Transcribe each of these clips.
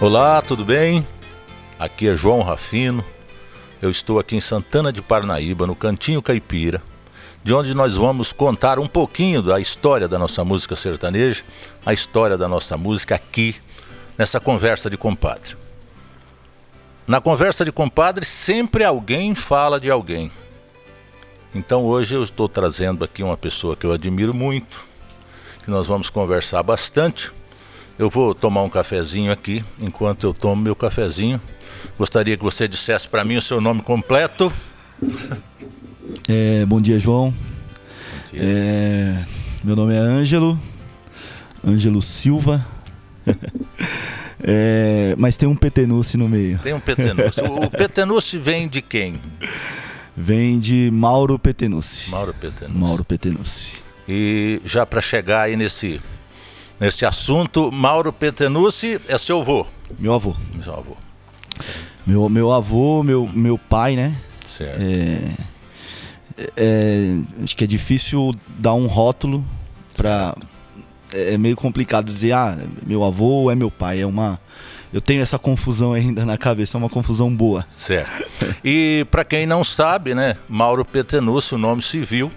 Olá, tudo bem? Aqui é João Rafino. Eu estou aqui em Santana de Parnaíba, no Cantinho Caipira, de onde nós vamos contar um pouquinho da história da nossa música sertaneja, a história da nossa música aqui, nessa conversa de compadre. Na conversa de compadre, sempre alguém fala de alguém. Então hoje eu estou trazendo aqui uma pessoa que eu admiro muito, que nós vamos conversar bastante. Eu vou tomar um cafezinho aqui. Enquanto eu tomo meu cafezinho, gostaria que você dissesse para mim o seu nome completo. Bom dia, João. Bom dia. Meu nome é Ângelo Silva. Mas tem um Petenucci no meio. Tem um Petenucci. O Petenucci vem de quem? Vem de Mauro Petenucci. Mauro Petenucci. E já para chegar aí nesse assunto, Mauro Petenucci é seu avô? Meu avô. Seu avô. Meu avô, meu pai, né? Certo. Acho que é difícil dar um rótulo pra... É meio complicado dizer, meu avô ou é meu pai. Eu tenho essa confusão ainda na cabeça, é uma confusão boa. Certo. E para quem não sabe, né? Mauro Petenucci, o nome civil,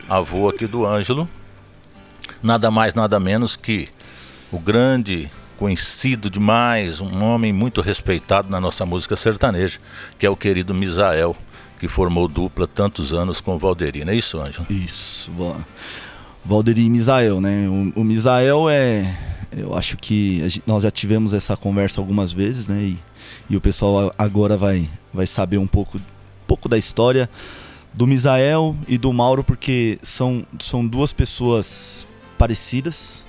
avô aqui do Ângelo. Nada mais, nada menos que o grande, conhecido demais, um homem muito respeitado na nossa música sertaneja, que é o querido Misael, que formou dupla tantos anos com o Valderi, não é isso, Ângelo? Isso, Valderi e Misael, né? O Misael eu acho que nós já tivemos essa conversa algumas vezes, né? E o pessoal agora vai saber um pouco da história do Misael e do Mauro, porque são duas pessoas parecidas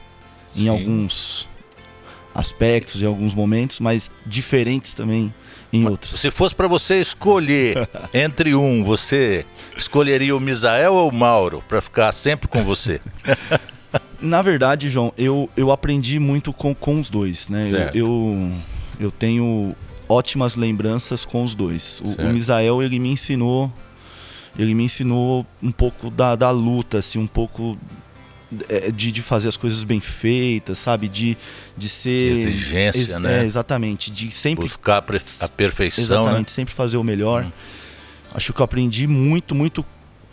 em Sim. Alguns aspectos, em alguns momentos, mas diferentes também em outros. Se fosse para você escolher entre você escolheria o Misael ou o Mauro para ficar sempre com você? Na verdade, João, eu aprendi muito com os dois, né? Eu tenho ótimas lembranças com os dois. O Misael, ele me ensinou um pouco da luta, assim, um pouco de fazer as coisas bem feitas, sabe? De ser... De exigência, né? Exatamente. De sempre... Buscar a perfeição, exatamente, né? sempre fazer o melhor. Acho que eu aprendi muito, muito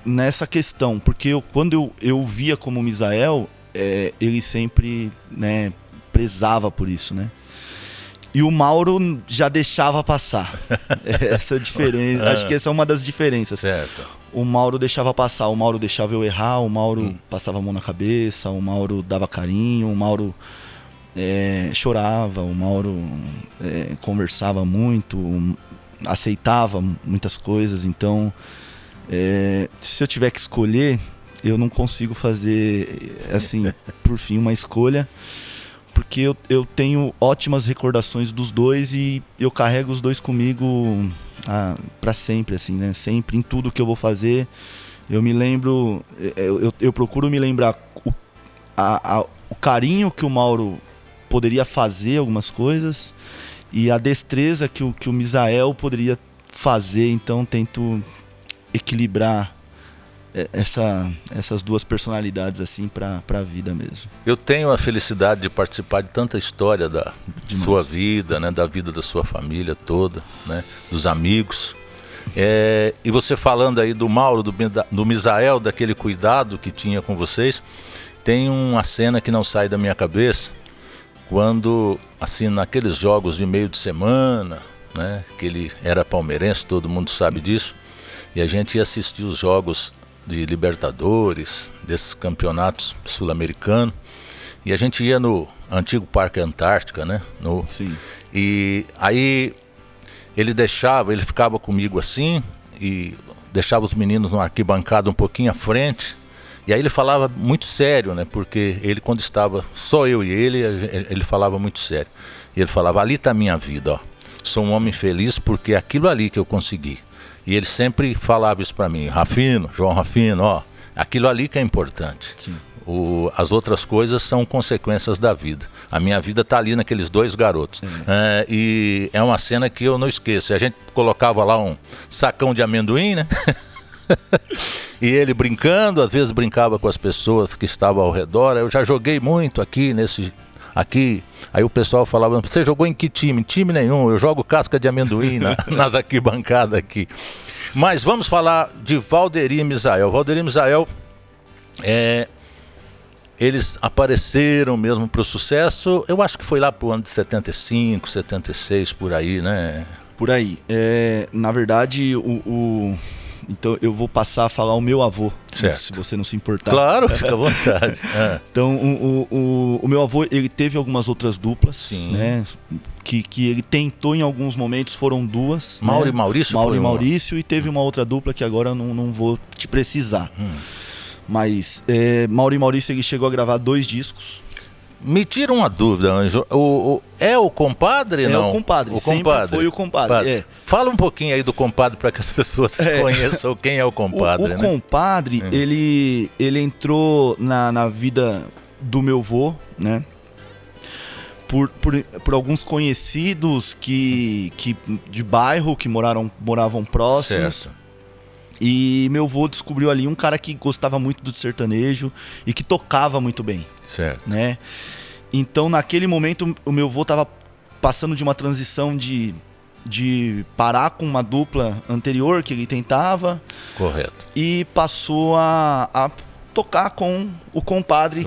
nessa questão. Porque quando eu via como Misael, ele sempre, né, prezava por isso, né? E o Mauro já deixava passar. Essa diferença. Acho que essa é uma das diferenças. Certo. O Mauro deixava passar, o Mauro deixava eu errar, o Mauro passava a mão na cabeça, o Mauro dava carinho, o Mauro chorava, o Mauro conversava muito, aceitava muitas coisas. Então, se eu tiver que escolher, eu não consigo fazer, assim, por fim, uma escolha, porque eu tenho ótimas recordações dos dois e eu carrego os dois comigo para sempre, assim, né? Sempre, em tudo que eu vou fazer, eu me lembro, eu procuro me lembrar o carinho que o Mauro poderia fazer algumas coisas e a destreza que o Misael poderia fazer. Então tento equilibrar essas duas personalidades assim para a vida mesmo. Eu tenho a felicidade de participar de tanta história da sua vida, né, da vida da sua família toda, né, dos amigos. E você falando aí do Mauro, do Misael, daquele cuidado que tinha com vocês, tem uma cena que não sai da minha cabeça, quando, assim, naqueles jogos de meio de semana, né, que ele era palmeirense, todo mundo sabe disso, e a gente ia assistir os jogos de Libertadores, desses campeonatos sul-americanos, e a gente ia no antigo Parque Antártica, né? Sim. E aí ele ficava comigo assim, e deixava os meninos no arquibancada um pouquinho à frente, e aí ele falava muito sério, né? Porque ele, quando estava só eu e ele falava muito sério. E ele falava, ali está a minha vida, ó. Sou um homem feliz porque é aquilo ali que eu consegui. E ele sempre falava isso para mim, João Rafino, ó, aquilo ali que é importante. Sim. As outras coisas são consequências da vida. A minha vida tá ali naqueles dois garotos. E é uma cena que eu não esqueço. A gente colocava lá um sacão de amendoim, né? E ele brincando, às vezes brincava com as pessoas que estavam ao redor. Eu já joguei muito aqui nesse Aqui, aí o pessoal falava, você jogou em que time? Time nenhum, eu jogo casca de amendoim nas arquibancadas aqui. Mas vamos falar de Valderi e Misael. Valderi e Misael, eles apareceram mesmo para o sucesso, eu acho que foi lá pro ano de 75, 76, por aí, né? Por aí. Na verdade, então eu vou passar a falar o meu avô, se você não se importar. Claro, fica à vontade. Então, o meu avô, ele teve algumas outras duplas, sim, né? Que ele tentou em alguns momentos, foram duas. Mauro, né? e Maurício? Mauro e Maurício, e teve uma outra dupla que agora eu não vou te precisar. Mas Mauro e Maurício, ele chegou a gravar 2 discos. Me tira uma dúvida, Anjo. É o compadre, não? É o compadre, sempre foi o compadre. Fala um pouquinho aí do compadre para que as pessoas conheçam quem é o compadre. O compadre, ele entrou na vida do meu avô, né? Por alguns conhecidos de bairro que moravam próximos. Certo. E meu avô descobriu ali um cara que gostava muito do sertanejo e que tocava muito bem. Certo. Né? Então, naquele momento, o meu avô estava passando de uma transição de parar com uma dupla anterior que ele tentava. Correto. E passou a tocar com o compadre.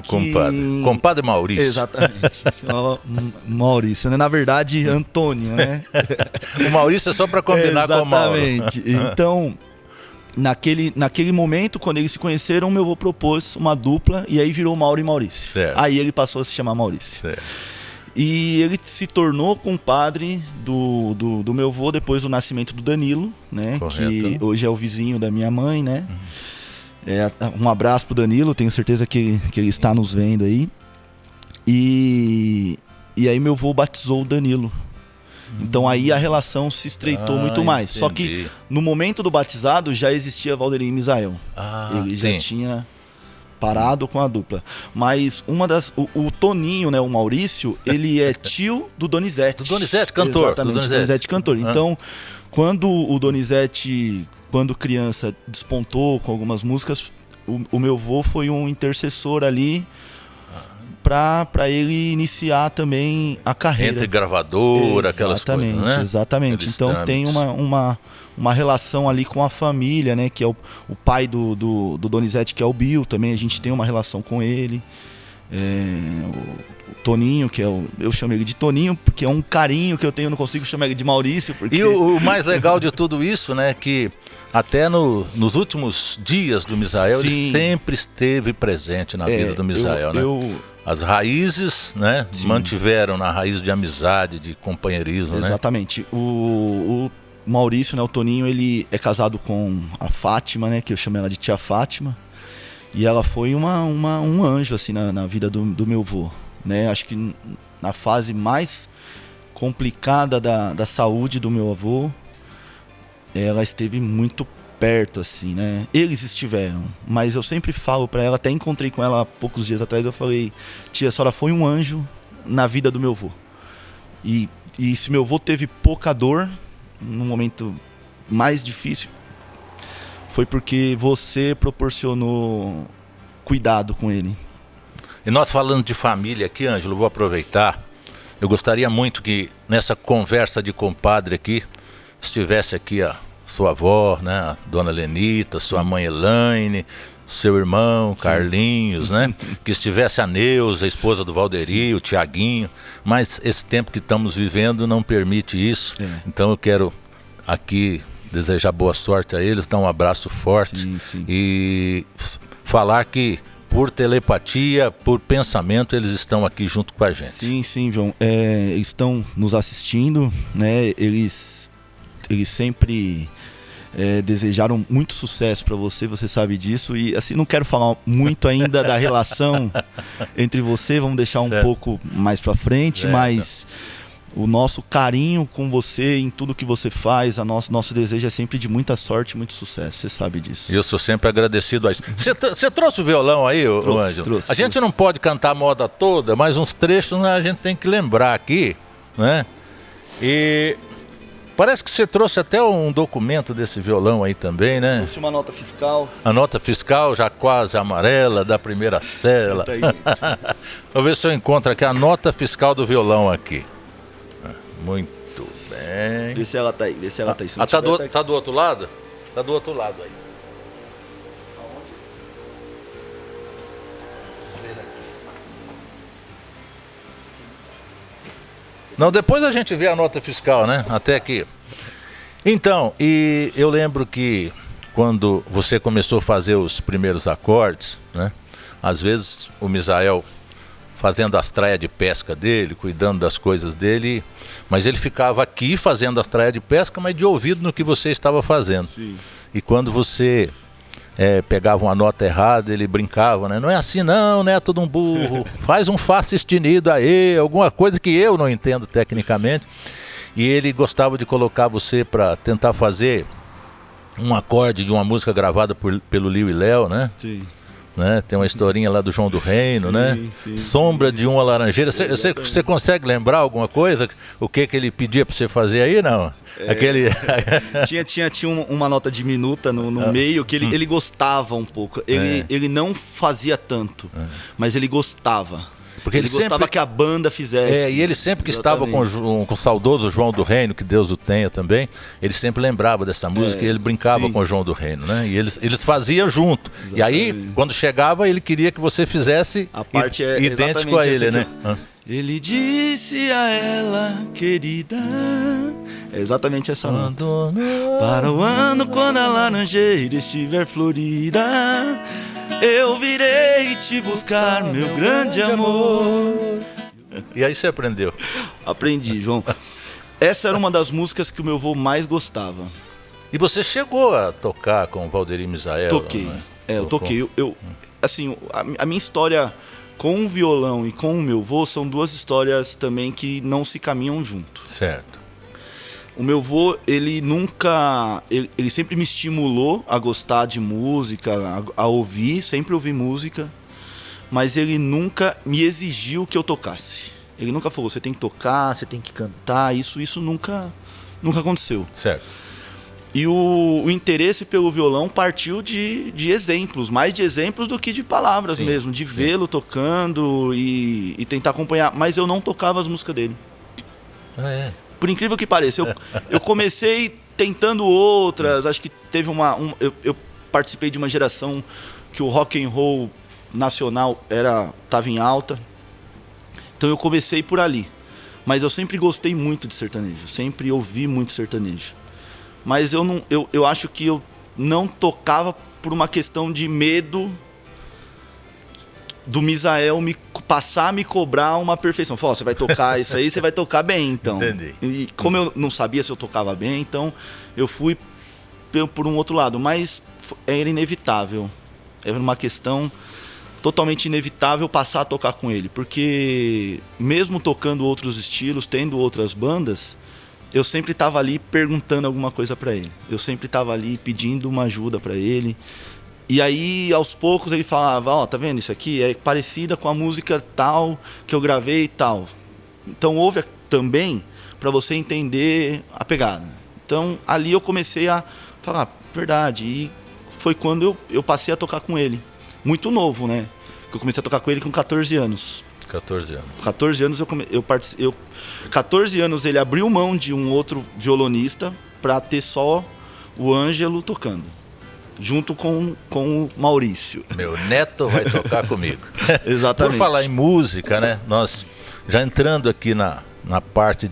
Compadre Maurício. Exatamente. Maurício, né? Na verdade, Antônio, né? O Maurício é só para combinar com o Mauro. Exatamente. Então, naquele momento, quando eles se conheceram, meu avô propôs uma dupla e aí virou Mauro e Maurício. Certo. Aí ele passou a se chamar Maurício. Certo. E ele se tornou compadre do meu avô depois do nascimento do Danilo, né? Correto. Que hoje é o vizinho da minha mãe, né? Um abraço pro Danilo, tenho certeza que ele está nos vendo aí. E aí meu avô batizou o Danilo. Então aí a relação se estreitou muito mais. Entendi. Só que no momento do batizado já existia Valderi e Misael. Ele já tinha parado com a dupla. Mas o Toninho, né, o Maurício, ele é tio do Donizete. Do Donizete, cantor. Exatamente, do Donizete, cantor. Então, quando o Donizete, quando criança, despontou com algumas músicas, o meu avô foi um intercessor ali para ele iniciar também a carreira. Entre gravadora, aquelas coisas, né? Exatamente. Então tem uma relação ali com a família, né? Que é o pai do Donizete, que é o Bill, também a gente tem uma relação com ele. O Toninho, que eu chamo ele de Toninho, porque é um carinho que eu tenho, não consigo chamar ele de Maurício. Porque... E o mais legal de tudo isso, né? Que até nos últimos dias do Misael, ele sempre esteve presente na vida do Misael, né? As raízes, né? Sim. Mantiveram na raiz de amizade, de companheirismo, Exatamente. O Maurício, né? O Toninho, ele é casado com a Fátima, né? Que eu chamo ela de tia Fátima. E ela foi um anjo, assim, na vida do meu avô, né? Acho que na fase mais complicada da saúde do meu avô, ela esteve muito perto, assim, né? Eles estiveram, mas eu sempre falo pra ela, até encontrei com ela há poucos dias atrás, eu falei, tia, a senhora foi um anjo na vida do meu avô. E se meu avô teve pouca dor no momento mais difícil, foi porque você proporcionou cuidado com ele. E nós falando de família aqui, Ângelo, vou aproveitar. Eu gostaria muito que nessa conversa de compadre aqui, estivesse aqui a sua avó, né, a dona Lenita, sua mãe Elaine, seu irmão Carlinhos, né, que estivesse a Neuza, a esposa do Valderi, o Tiaguinho, mas esse tempo que estamos vivendo não permite isso. Então eu quero aqui desejar boa sorte a eles, dar um abraço forte e falar que por telepatia, por pensamento, eles estão aqui junto com a gente. Sim, João. Estão nos assistindo, né? Eles sempre desejaram muito sucesso para você sabe disso. E assim, não quero falar muito ainda da relação entre você, vamos deixar um pouco mais para frente, mas o nosso carinho com você em tudo que você faz, nosso desejo é sempre de muita sorte e muito sucesso, você sabe disso. Eu sou sempre agradecido a isso. Você trouxe o violão aí, Ângelo? Trouxe. A gente não pode cantar a moda toda, mas uns trechos, né, a gente tem que lembrar aqui, né? E Parece que você trouxe até um documento desse violão aí também, né? Trouxe uma nota fiscal. A nota fiscal já quase amarela, da primeira cela. Tá aí, Vou ver se eu encontro aqui a nota fiscal do violão aqui. Muito bem. Vê se ela tá aí, vê se ela tá aí. Se não Tá tiver, do outro lado? Tá do outro lado aí. Não, depois a gente vê a nota fiscal, né? Até aqui. Então, e eu lembro que quando você começou a fazer os primeiros acordes, né? Às vezes o Misael fazendo as traias de pesca dele, cuidando das coisas dele, mas ele ficava aqui fazendo as traias de pesca, mas de ouvido no que você estava fazendo. Sim. E quando você pegava uma nota errada, ele brincava, né? Não é assim não, Neto de um burro, faz um Fá sustenido aí, alguma coisa que eu não entendo tecnicamente. E ele gostava de colocar você para tentar fazer um acorde de uma música gravada pelo Liu e Léo, né? Sim. Né? Tem uma historinha lá do João do Reino, Sim, né? sim, Sombra de uma laranjeira. Você consegue lembrar alguma coisa? O que ele pedia para você fazer aí, não? Aquele... tinha uma nota diminuta no meio que ele gostava um pouco. Ele não fazia tanto, mas ele gostava. Porque ele gostava sempre... que a banda fizesse. E ele sempre que estava com o saudoso João do Reino, que Deus o tenha também, ele sempre lembrava dessa música e ele brincava sim. com o João do Reino, né? E eles faziam junto. Exatamente. E aí, quando chegava, ele queria que você fizesse a parte idêntico a ele, né? Ele disse a ela, querida... É exatamente essa nota. Para o ano, quando a laranjeira estiver florida, eu virei te buscar, meu grande amor. E aí você aprendeu? Aprendi, João. Essa era uma das músicas que o meu avô mais gostava. E você chegou a tocar com o Valderir Misael? Toquei. Né? Eu toquei. Assim, a minha história com o violão e com o meu avô são duas histórias também que não se caminham junto. Certo. O meu avô, ele nunca... Ele sempre me estimulou a gostar de música, a ouvir, sempre ouvi música, mas ele nunca me exigiu que eu tocasse. Ele nunca falou, você tem que tocar, você tem que cantar, isso nunca aconteceu. Certo. E o interesse pelo violão partiu de exemplos, mais de exemplos do que de palavras. Sim, mesmo, de vê-lo tocando e tentar acompanhar, mas eu não tocava as músicas dele. Por incrível que pareça, eu comecei tentando outras, acho que teve eu participei de uma geração que o rock and roll nacional estava em alta, então eu comecei por ali, mas eu sempre gostei muito de sertanejo, sempre ouvi muito sertanejo, mas eu acho que eu não tocava por uma questão de medo do Misael passar a me cobrar uma perfeição. Falou, você vai tocar isso aí, você vai tocar bem, então. Entendi. E como eu não sabia se eu tocava bem, então eu fui por um outro lado. Mas era inevitável. Era uma questão totalmente inevitável passar a tocar com ele. Porque mesmo tocando outros estilos, tendo outras bandas, eu sempre estava ali perguntando alguma coisa para ele. Eu sempre estava ali pedindo uma ajuda para ele. E aí, aos poucos, ele falava, ó, tá vendo isso aqui? É parecida com a música tal que eu gravei e tal. Então, ouve também para você entender a pegada. Então, ali eu comecei a falar, verdade. E foi quando eu passei a tocar com ele. Muito novo, né? Eu comecei a tocar com ele com 14 anos. 14 anos. 14 anos 14 anos ele abriu mão de um outro violonista para ter só o Ângelo tocando. Junto com o Maurício. Meu neto vai tocar comigo. Exatamente. Por falar em música, né? Nós já entrando aqui na parte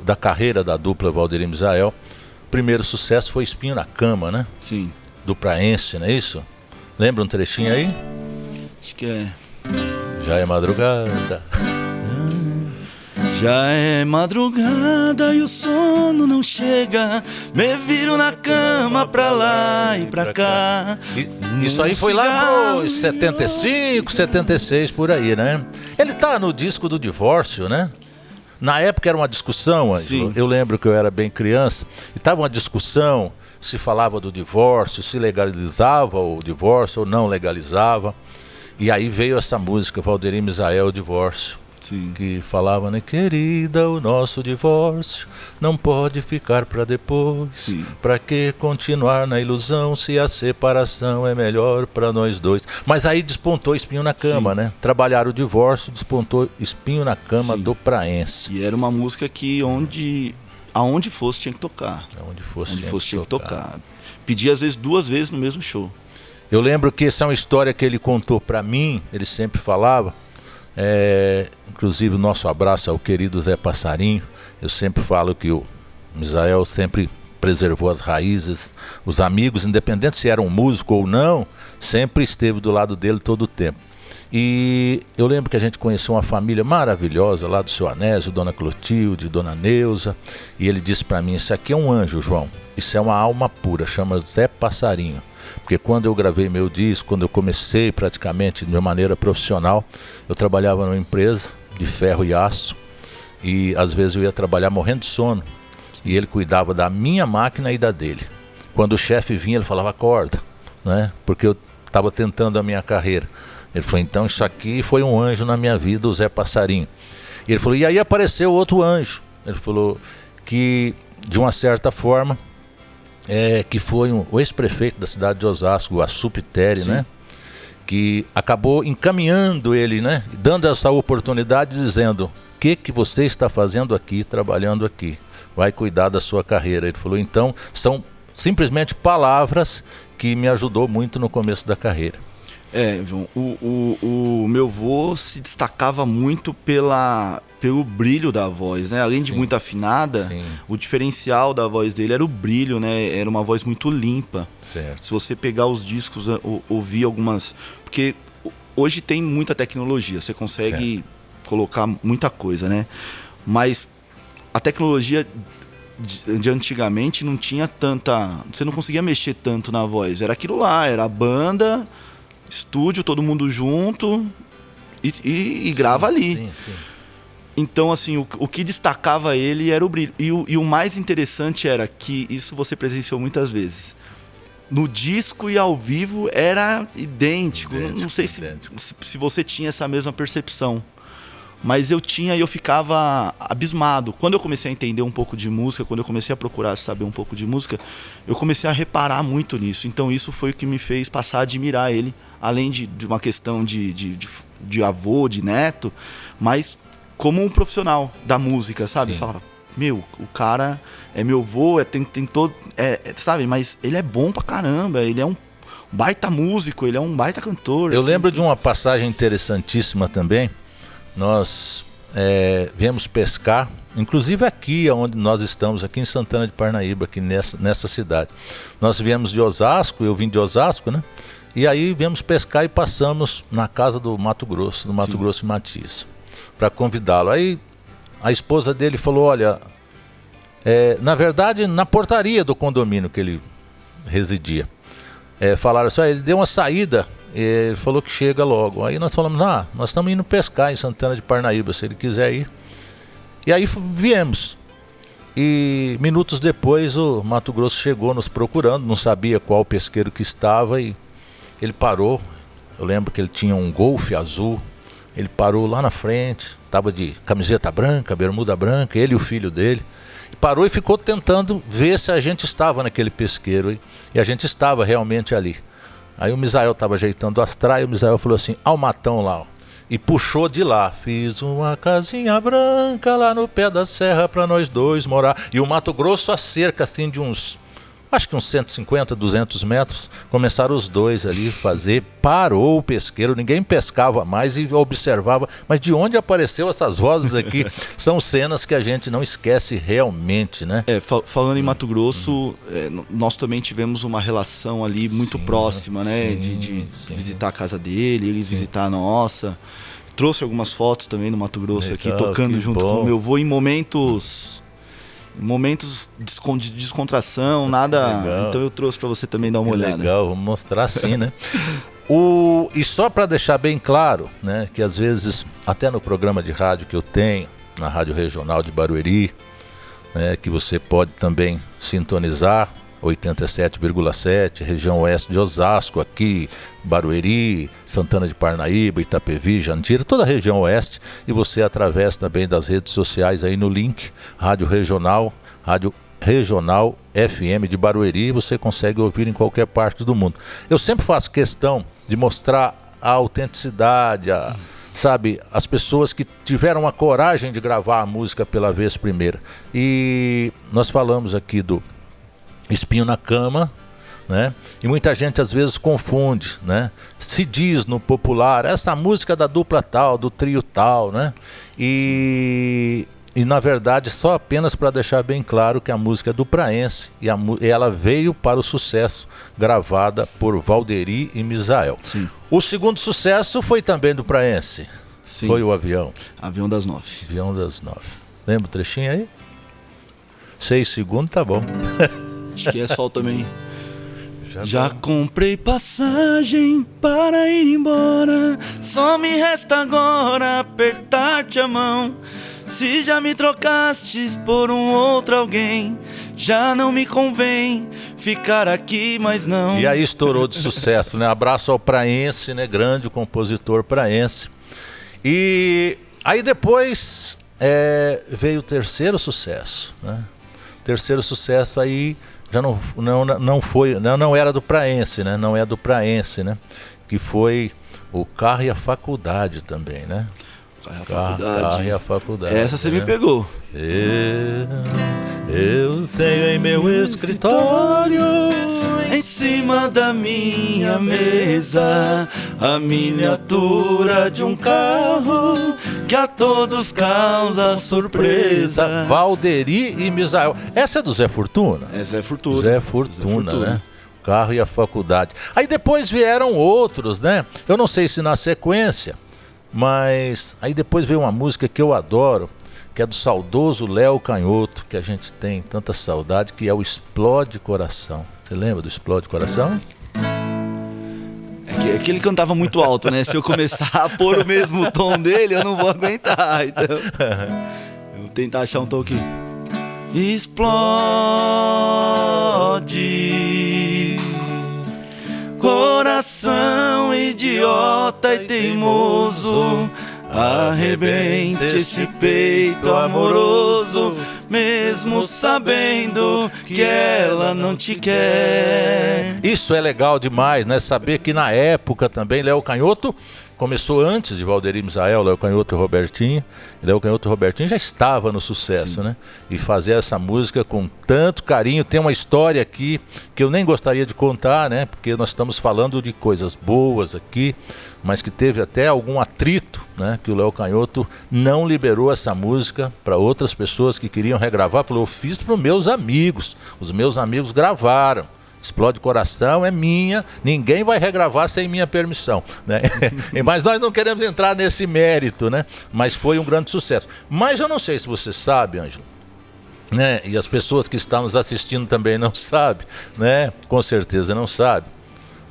da carreira da dupla Valderir Misael, o primeiro sucesso foi Espinho na Cama, né? Sim. Do Praense, não é isso? Lembra um trechinho aí? Acho que é. Já é madrugada. Já é madrugada e o sono não chega, me viro na cama pra lá e pra cá. Isso aí foi lá pro 75, 76, por aí, né? Ele tá no disco do Divórcio, né? Na época era uma discussão, Ângelo. Eu lembro que eu era bem criança, e tava uma discussão, se falava do divórcio, se legalizava o divórcio ou não legalizava. E aí veio essa música, Valderir Misael, o Divórcio. Sim. Que falava, né? Querida, o nosso divórcio não pode ficar para depois. Sim. Pra que continuar na ilusão se a separação é melhor para nós dois? Mas aí despontou Espinho na Cama, Sim. né? Trabalharam o divórcio, despontou Espinho na Cama Sim. do Praense. E era uma música que aonde fosse tinha que tocar. Onde fosse Tinha que tocar. Pedia às vezes 2 vezes no mesmo show. Eu lembro que essa é uma história que ele contou para mim, ele sempre falava. Inclusive o nosso abraço ao querido Zé Passarinho. Eu sempre falo que o Misael sempre preservou as raízes, os amigos, independente se eram músico ou não, sempre esteve do lado dele todo o tempo. E eu lembro que a gente conheceu uma família maravilhosa lá do seu Anésio, Dona Clotilde, Dona Neuza, e ele disse para mim, isso aqui é um anjo, João, isso é uma alma pura, chama Zé Passarinho. Porque quando eu gravei meu disco, quando eu comecei praticamente de uma maneira profissional, eu trabalhava numa empresa de ferro e aço, e às vezes eu ia trabalhar morrendo de sono, e ele cuidava da minha máquina e da dele. Quando o chefe vinha, ele falava, acorda, né? Porque eu estava tentando a minha carreira. Ele falou, então isso aqui foi um anjo na minha vida, o Zé Passarinho. E ele falou, e aí apareceu outro anjo. Ele falou que, de uma certa forma, que foi o ex-prefeito da cidade de Osasco, o Assupiteri, né? Que acabou encaminhando ele, né? Dando essa oportunidade, dizendo, o que você está fazendo aqui, trabalhando aqui? Vai cuidar da sua carreira. Ele falou, então, são simplesmente palavras que me ajudou muito no começo da carreira. João, o meu avô se destacava muito pelo brilho da voz, né? Além de muito afinada, o diferencial da voz dele era o brilho, né? Era uma voz muito limpa. Certo. Se você pegar os discos, ouvir algumas... Porque hoje tem muita tecnologia, você consegue colocar muita coisa, né? Mas a tecnologia de antigamente não tinha tanta... Você não conseguia mexer tanto na voz. Era aquilo lá, era a banda... Estúdio, todo mundo junto e grava ali. Sim. Então, assim, o que destacava ele era o brilho. E o mais interessante era que, isso você presenciou muitas vezes, no disco e ao vivo era idêntico. Não sei se você tinha essa mesma percepção. Mas eu tinha e eu ficava abismado. Quando eu comecei a entender um pouco de música, quando eu comecei a procurar saber um pouco de música, eu comecei a reparar muito nisso. Então isso foi o que me fez passar a admirar ele, além de uma questão de avô, de neto, mas como um profissional da música, sabe? Falava, o cara é meu avô, tem todo... sabe? Mas ele é bom pra caramba, ele é um baita músico, ele é um baita cantor. Eu assim, lembro de uma passagem interessantíssima também. Nós viemos pescar, inclusive aqui onde nós estamos, aqui em Santana de Parnaíba, aqui nessa cidade. Nós viemos de Osasco, eu vim de Osasco, né? E aí viemos pescar e passamos na casa do Mato Grosso e Matias, para convidá-lo. Aí a esposa dele falou, olha, na verdade na portaria do condomínio que ele residia, falaram assim, ele deu uma saída, ele falou que chega logo. Aí nós falamos, nós estamos indo pescar em Santana de Parnaíba, se ele quiser ir. E aí viemos. E minutos depois o Mato Grosso chegou nos procurando, não sabia qual pesqueiro que estava, e ele parou. Eu lembro que ele tinha um Golf azul. Ele parou lá na frente, estava de camiseta branca, bermuda branca, ele e o filho dele. Parou e ficou tentando ver se a gente estava naquele pesqueiro. E a gente estava realmente ali. Aí o Misael estava ajeitando as traias, o Misael falou assim, ao matão lá, ó, e puxou de lá, fiz uma casinha branca lá no pé da serra para nós dois morar. E o Mato Grosso a cerca assim de uns, acho que uns 150, 200 metros, começaram os dois ali a fazer, parou o pesqueiro, ninguém pescava mais e observava, mas de onde apareceu essas vozes aqui? São cenas que a gente não esquece realmente, né? Falando em Mato Grosso, nós também tivemos uma relação ali muito próxima, né? De visitar a casa dele, ele visitar a nossa. Trouxe algumas fotos também no Mato Grosso. Legal, aqui, tocando junto com o meu avô em momentos de descontração, nada. Legal. Então eu trouxe para você também dar uma olhada. Legal, vamos mostrar sim, né? E só para deixar bem claro, né, que às vezes, até no programa de rádio que eu tenho, na Rádio Regional de Barueri, né, que você pode também sintonizar, 87,7, região oeste de Osasco, aqui, Barueri, Santana de Parnaíba, Itapevi, Jandira, toda a região oeste. E você, através também das redes sociais aí no link, Rádio Regional FM de Barueri, você consegue ouvir em qualquer parte do mundo. Eu sempre faço questão de mostrar a autenticidade, sabe, as pessoas que tiveram a coragem de gravar a música pela vez primeira. E nós falamos aqui do Espinho na Cama, né? E muita gente às vezes confunde, né? Se diz no popular, essa música é da dupla tal, do trio tal, né? E na verdade, só apenas para deixar bem claro que a música é do Praense e ela veio para o sucesso, gravada por Valderi e Misael. Sim. O segundo sucesso foi também do Praense. Sim. Foi o Avião. Avião das 9. Avião das 9. Lembra o trechinho aí? 6 segundos, tá bom. Acho que é sol também. Já comprei passagem para ir embora, só me resta agora apertar-te a mão. Se já me trocastes por um outro alguém, já não me convém ficar aqui, mas não. E aí estourou de sucesso, né? Abraço ao Praense, né? Grande compositor praense. E aí depois veio o terceiro sucesso, né? Terceiro sucesso aí já não era do Praense, né? Não é do Praense, né? Que foi o Carro e a Faculdade também, né? Carro e a Faculdade. Essa você me pegou. Eu tenho em meu escritório, em cima da minha mesa, a miniatura de um carro que a todos causa surpresa. Valderi e Misael. Essa é do Zé Fortuna? É Zé Fortuna. Zé Fortuna, né? Carro e a Faculdade. Aí depois vieram outros, né? Eu não sei se na sequência, mas aí depois veio uma música que eu adoro, que é do saudoso Léo Canhoto, que a gente tem tanta saudade, que é o Explode Coração. Você lembra do Explode Coração? É que ele cantava muito alto, né? Se eu começar a pôr o mesmo tom dele, eu não vou aguentar. Então, eu vou tentar achar um tom aqui. Explode coração idiota e teimoso, arrebente esse peito amoroso, mesmo sabendo que ela não te quer. Isso é legal demais, né? Saber que na época também Léo Canhoto começou antes de Valderi e Misael, Léo Canhoto e Robertinho. Léo Canhoto e Robertinho já estava no sucesso, né? E fazer essa música com tanto carinho. Tem uma história aqui que eu nem gostaria de contar, né? Porque nós estamos falando de coisas boas aqui, mas que teve até algum atrito, né? Que o Léo Canhoto não liberou essa música para outras pessoas que queriam regravar. Falou, eu fiz para os meus amigos. Os meus amigos gravaram. Explode Coração é minha, ninguém vai regravar sem minha permissão, né? Mas nós não queremos entrar nesse mérito, né? Mas foi um grande sucesso. Mas eu não sei se você sabe, Ângelo, né? E as pessoas que estão nos assistindo também não sabem, né? Com certeza não sabem,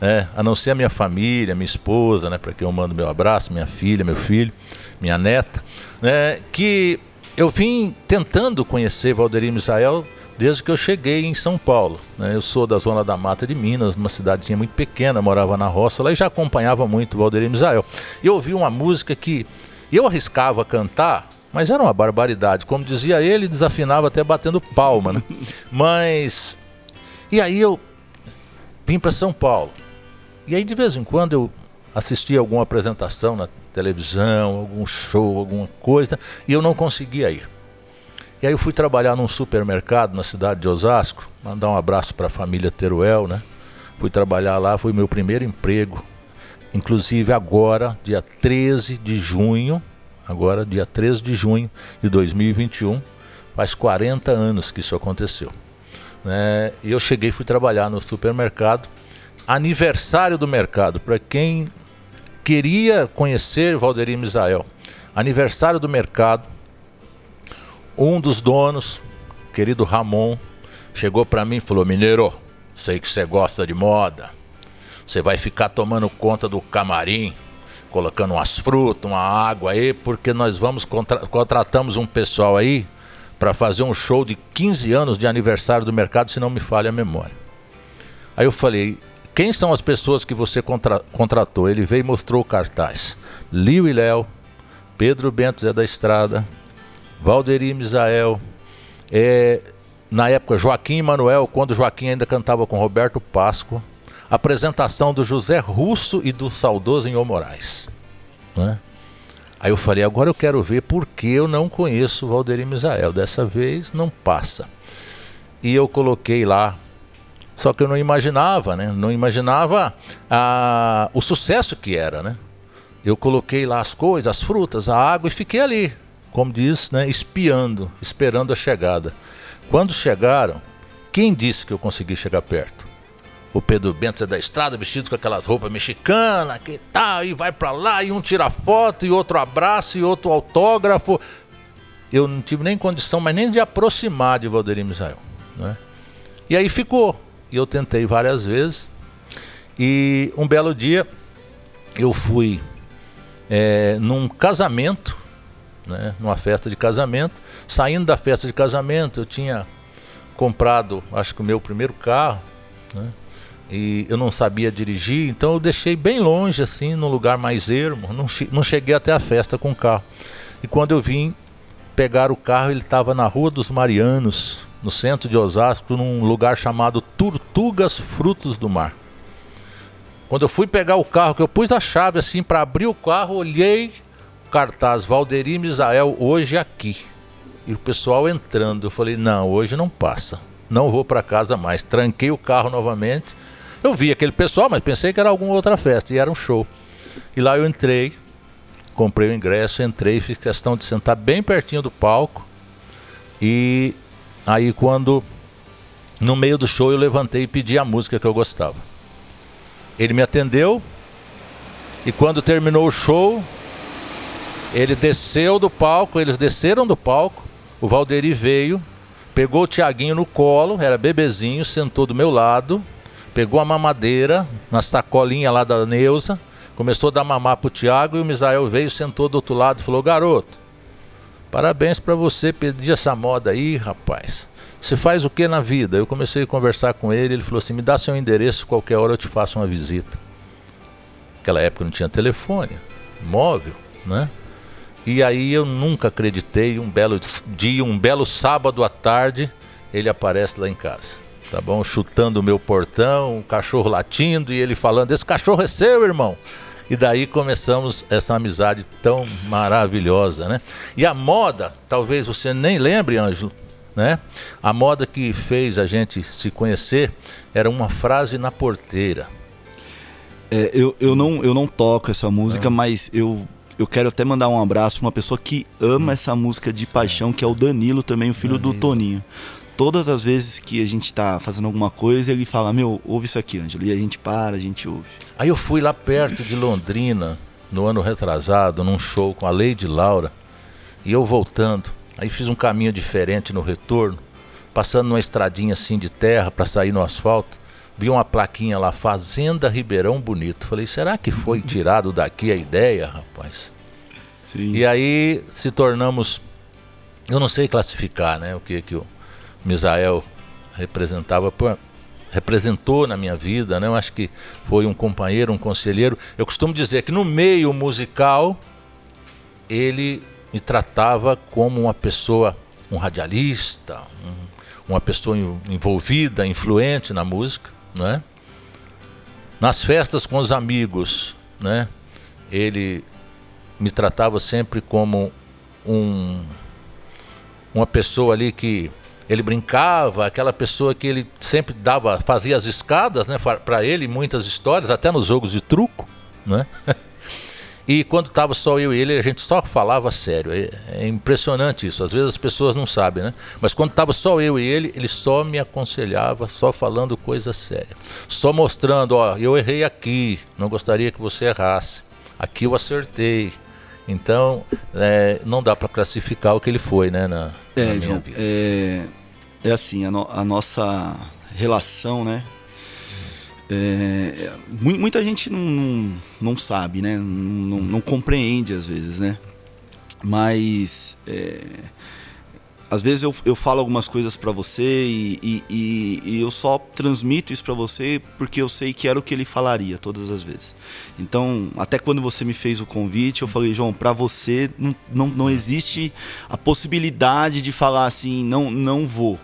né? A não ser a minha família, minha esposa, né? Para quem eu mando meu abraço, minha filha, meu filho, minha neta, né? Que eu vim tentando conhecer Valderi e Misael desde que eu cheguei em São Paulo, né? Eu sou da Zona da Mata de Minas, numa cidadezinha muito pequena, morava na roça lá e já acompanhava muito Valderi e Misael. E eu ouvi uma música que eu arriscava cantar, mas era uma barbaridade. Como dizia ele, desafinava até batendo palma, né? Mas... E aí eu vim para São Paulo. E aí de vez em quando eu assistia alguma apresentação na televisão, algum show, alguma coisa, e eu não conseguia ir. E aí eu fui trabalhar num supermercado na cidade de Osasco, mandar um abraço para a família Teruel, né? Fui trabalhar lá, foi meu primeiro emprego. Inclusive agora, dia 13 de junho de 2021, faz 40 anos que isso aconteceu, né? E eu cheguei e fui trabalhar no supermercado, aniversário do mercado, para quem queria conhecer Valderi e Misael, aniversário do mercado. Um dos donos, querido Ramon, chegou para mim e falou, mineiro, sei que você gosta de moda, você vai ficar tomando conta do camarim, colocando umas frutas, uma água aí, porque nós contratamos um pessoal aí para fazer um show de 15 anos de aniversário do mercado, se não me falha a memória. Aí eu falei, quem são as pessoas que você contratou? Ele veio e mostrou o cartaz. Liu e Léo, Pedro Bento Zé da Estrada, Valderi Misael, na época Joaquim Emanuel, quando Joaquim ainda cantava com Roberto Páscoa, apresentação do José Russo e do saudoso Inho Moraes, né? Aí eu falei, agora eu quero ver por que eu não conheço Valderi Misael, dessa vez não passa. E eu coloquei lá, só que eu não imaginava, né? Não imaginava o sucesso que era, né? Eu coloquei lá as coisas, as frutas, a água e fiquei ali, como diz, né? Espiando, esperando a chegada. Quando chegaram, quem disse que eu consegui chegar perto? O Pedro Bento da Estrada, vestido com aquelas roupas mexicanas, que tal, e vai pra lá, e um tira foto, e outro abraço, e outro autógrafo. Eu não tive nem condição, mas nem de aproximar de Valderi Misael, né? E aí ficou. E eu tentei várias vezes. E um belo dia, eu fui num casamento, né, numa festa de casamento. Saindo da festa de casamento, eu tinha comprado, acho que o meu primeiro carro, né? E eu não sabia dirigir, então eu deixei bem longe, assim, num lugar mais ermo. Não cheguei até a festa com o carro. E quando eu vim pegar o carro, ele estava na Rua dos Marianos, no centro de Osasco, num lugar chamado Tortugas Frutos do Mar. Quando eu fui pegar o carro, que eu pus a chave assim para abrir o carro, olhei o cartaz Valderi Misael hoje aqui. E o pessoal entrando, eu falei, não, hoje não passa, não vou para casa mais. Tranquei o carro novamente. Eu vi aquele pessoal, mas pensei que era alguma outra festa, e era um show. E lá eu entrei, comprei o ingresso, entrei, fiz questão de sentar bem pertinho do palco. E aí quando, no meio do show, eu levantei e pedi a música que eu gostava. Ele me atendeu, e quando terminou o show, ele desceu do palco, eles desceram do palco, o Valderi veio, pegou o Tiaguinho no colo, era bebezinho, sentou do meu lado, pegou a mamadeira na sacolinha lá da Neuza, começou a dar mamar pro Tiago, e o Misael veio, sentou do outro lado e falou, garoto, parabéns pra você pedir essa moda aí, rapaz. Você faz o que na vida? Eu comecei a conversar com ele, ele falou assim, me dá seu endereço, qualquer hora eu te faço uma visita. Naquela época não tinha telefone, móvel, né? E aí eu nunca acreditei, um belo dia, um belo sábado à tarde, ele aparece lá em casa. Tá bom? Chutando o meu portão, um cachorro latindo e ele falando, esse cachorro é seu, irmão. E daí começamos essa amizade tão maravilhosa, né? E a moda, talvez você nem lembre, Ângelo, né? A moda que fez a gente se conhecer era uma frase na porteira. Eu não toco essa música, mas eu quero até mandar um abraço para uma pessoa que ama essa música de paixão, que é o Danilo também, o filho do Toninho. Todas as vezes que a gente tá fazendo alguma coisa, ele fala, meu, ouve isso aqui, Ângelo. E a gente para, a gente ouve. Aí eu fui lá perto de Londrina, no ano retrasado, num show com a Lady Laura. E eu voltando, aí fiz um caminho diferente no retorno, passando numa estradinha assim de terra para sair no asfalto. Vi uma plaquinha lá, Fazenda Ribeirão Bonito. Falei, será que foi tirado daqui a ideia, rapaz? Sim. E aí se tornamos, eu não sei classificar, né, o que o Misael representou na minha vida, né? Eu acho que foi um companheiro, um conselheiro. Eu costumo dizer que no meio musical ele me tratava como uma pessoa, um radialista, uma pessoa envolvida, influente na música, né? Nas festas com os amigos, né? Ele me tratava sempre como uma pessoa ali que ele brincava, aquela pessoa que ele sempre fazia as escadas, né, para ele, muitas histórias, até nos jogos de truco, né? E quando estava só eu e ele, a gente só falava sério. É impressionante isso, às vezes as pessoas não sabem, né? Mas quando estava só eu e ele só me aconselhava, só falando coisa séria. Só mostrando, ó, eu errei aqui, não gostaria que você errasse. Aqui eu acertei. Então, não dá para classificar o que ele foi, né, na minha João, vida. É assim, a nossa relação, né? Muita gente não sabe, né? Não compreende às vezes, né? Mas às vezes eu falo algumas coisas pra você e eu só transmito isso pra você porque eu sei que era o que ele falaria todas as vezes. Então, até quando você me fez o convite, eu falei, João, pra você não existe a possibilidade de falar assim, não vou.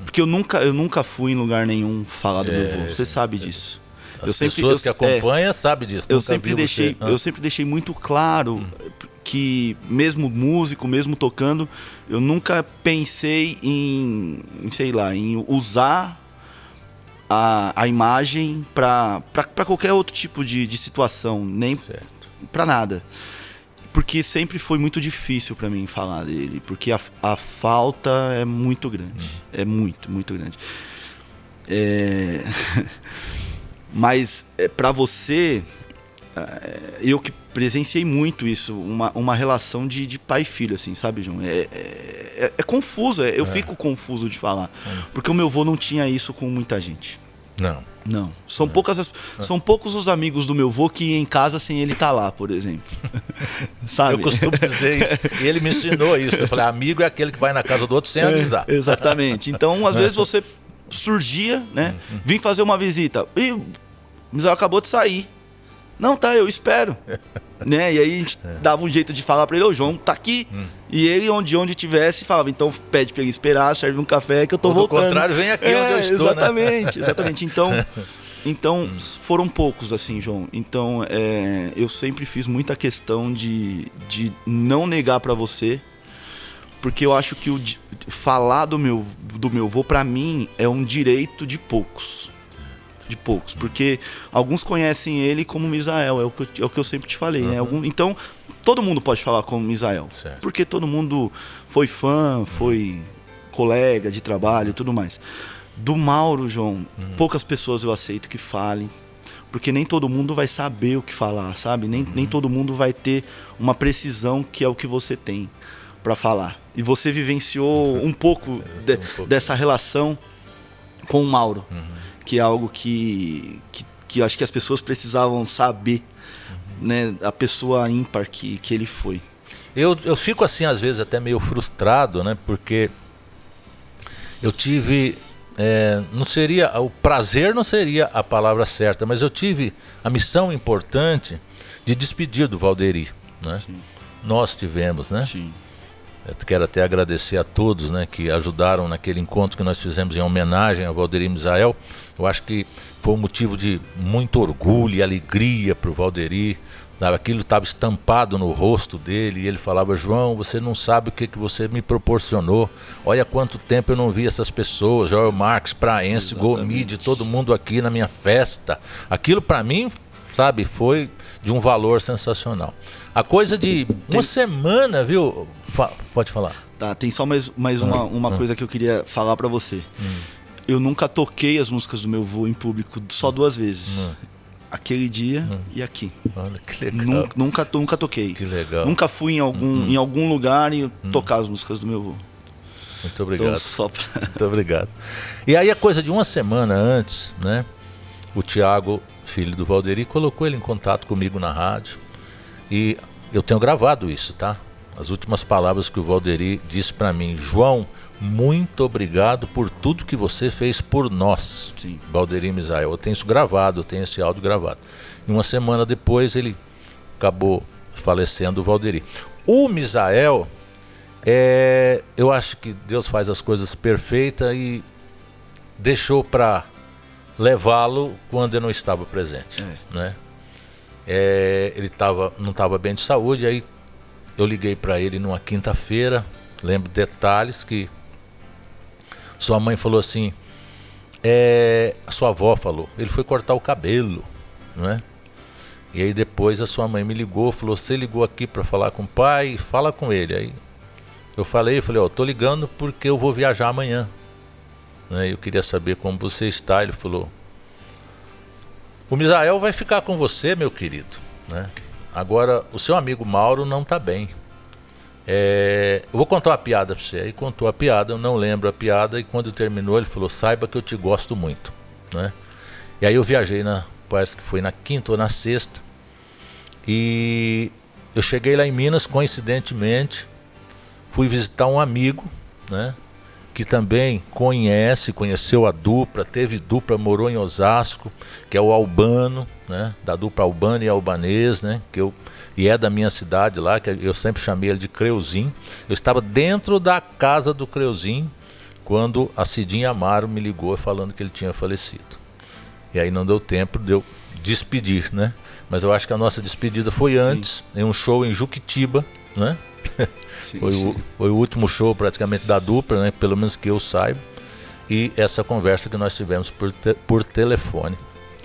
Porque eu nunca fui em lugar nenhum falar do meu vô, você sabe disso. As pessoas que acompanham sabem disso. Eu sempre deixei muito claro que mesmo músico, mesmo tocando, eu nunca pensei em usar a imagem para qualquer outro tipo de situação, nem para nada. Porque sempre foi muito difícil para mim falar dele, porque a falta é muito grande, é muito, muito grande. Mas para você, eu que presenciei muito isso, uma relação de pai e filho, assim, sabe, João? É confuso, eu fico confuso de falar, porque o meu avô não tinha isso com muita gente. Não. São poucos os amigos do meu avô que iam em casa sem ele estar lá, por exemplo. Sabe? Eu costumo dizer isso. E ele me ensinou isso. Eu falei, amigo é aquele que vai na casa do outro sem avisar. Exatamente. Então, às vezes você surgia, né? Vim fazer uma visita. E o Misael acabou de sair. Não, tá, eu espero. Né? E aí a gente dava um jeito de falar pra ele, ô João, tá aqui. E ele, onde tivesse, falava, então pede pra ele esperar, serve um café que eu tô voltando. Do contrário, vem aqui onde eu estou, exatamente, né? Exatamente. Então foram poucos, assim, João. Então, eu sempre fiz muita questão de não negar pra você, porque eu acho que falar do meu vô, pra mim, é um direito de poucos. Porque alguns conhecem ele como Misael, é o que eu sempre te falei, né? Então, todo mundo pode falar como Misael, porque todo mundo foi fã, foi colega de trabalho e tudo mais. Do Mauro, João, poucas pessoas eu aceito que falem, porque nem todo mundo vai saber o que falar, sabe? Nem todo mundo vai ter uma precisão que é o que você tem para falar. E você vivenciou um pouco dessa relação com o Mauro. Que é algo que eu acho que as pessoas precisavam saber, né? A pessoa ímpar que ele foi. Eu fico assim, às vezes, até meio frustrado, né? Porque eu tive... o prazer não seria a palavra certa, mas eu tive a missão importante de despedir do Valderi, né? Sim. Nós tivemos, né? Sim. Eu quero até agradecer a todos, né, que ajudaram naquele encontro que nós fizemos em homenagem ao Valderi Misael. Eu acho que foi um motivo de muito orgulho e alegria para o Valderi. Aquilo estava estampado no rosto dele e ele falava, João, você não sabe o que você me proporcionou. Olha quanto tempo eu não vi essas pessoas, Joel Marques, Praense, Gomide, todo mundo aqui na minha festa. Aquilo para mim, sabe, foi de um valor sensacional. A coisa de uma semana, viu? Pode falar. Tá, tem só mais uma coisa que eu queria falar pra você. Eu nunca toquei as músicas do meu vô em público, só 2 vezes. Aquele dia e aqui. Olha, que legal. Nunca toquei. Que legal. Nunca fui em algum lugar e tocar as músicas do meu vô. Muito obrigado. Então, só pra... Muito obrigado. E aí a coisa de uma semana antes, né? O Thiago, filho do Valderi, colocou ele em contato comigo na rádio. E eu tenho gravado isso, tá? As últimas palavras que o Valderi disse pra mim, João, muito obrigado por tudo que você fez por nós. Sim. Valderi Misael. Eu tenho isso gravado, eu tenho esse áudio gravado. E uma semana depois ele acabou falecendo, o Valderi. O Misael, eu acho que Deus faz as coisas perfeitas e deixou pra levá-lo quando eu não estava presente, né? Ele não estava bem de saúde, aí eu liguei para ele numa quinta-feira, lembro detalhes que sua mãe falou assim, a sua avó falou, ele foi cortar o cabelo, né? E aí depois a sua mãe me ligou, falou, você ligou aqui para falar com o pai, fala com ele. Aí eu falei, tô ligando porque eu vou viajar amanhã, né? Eu queria saber como você está. Ele falou, o Misael vai ficar com você, meu querido, né? Agora, o seu amigo Mauro não está bem. Eu vou contar uma piada para você. Aí contou a piada, eu não lembro a piada. E quando terminou, ele falou, saiba que eu te gosto muito, né? E aí eu viajei, parece que foi na quinta ou na sexta. E eu cheguei lá em Minas, coincidentemente. fui visitar um amigo, né? Que também conheceu a dupla, teve dupla, morou em Osasco, que é o Albano, né? Da dupla Albano e Albanês, né? E é da minha cidade lá, que eu sempre chamei ele de Creuzinho. Eu estava dentro da casa do Creuzinho quando a Cidinha Amaro me ligou falando que ele tinha falecido. E aí não deu tempo de eu despedir, né? Mas eu acho que a nossa despedida foi antes, em um show em Juquitiba, né? Sim, foi o último show praticamente da dupla, né? Pelo menos que eu saiba. E essa conversa que nós tivemos por telefone,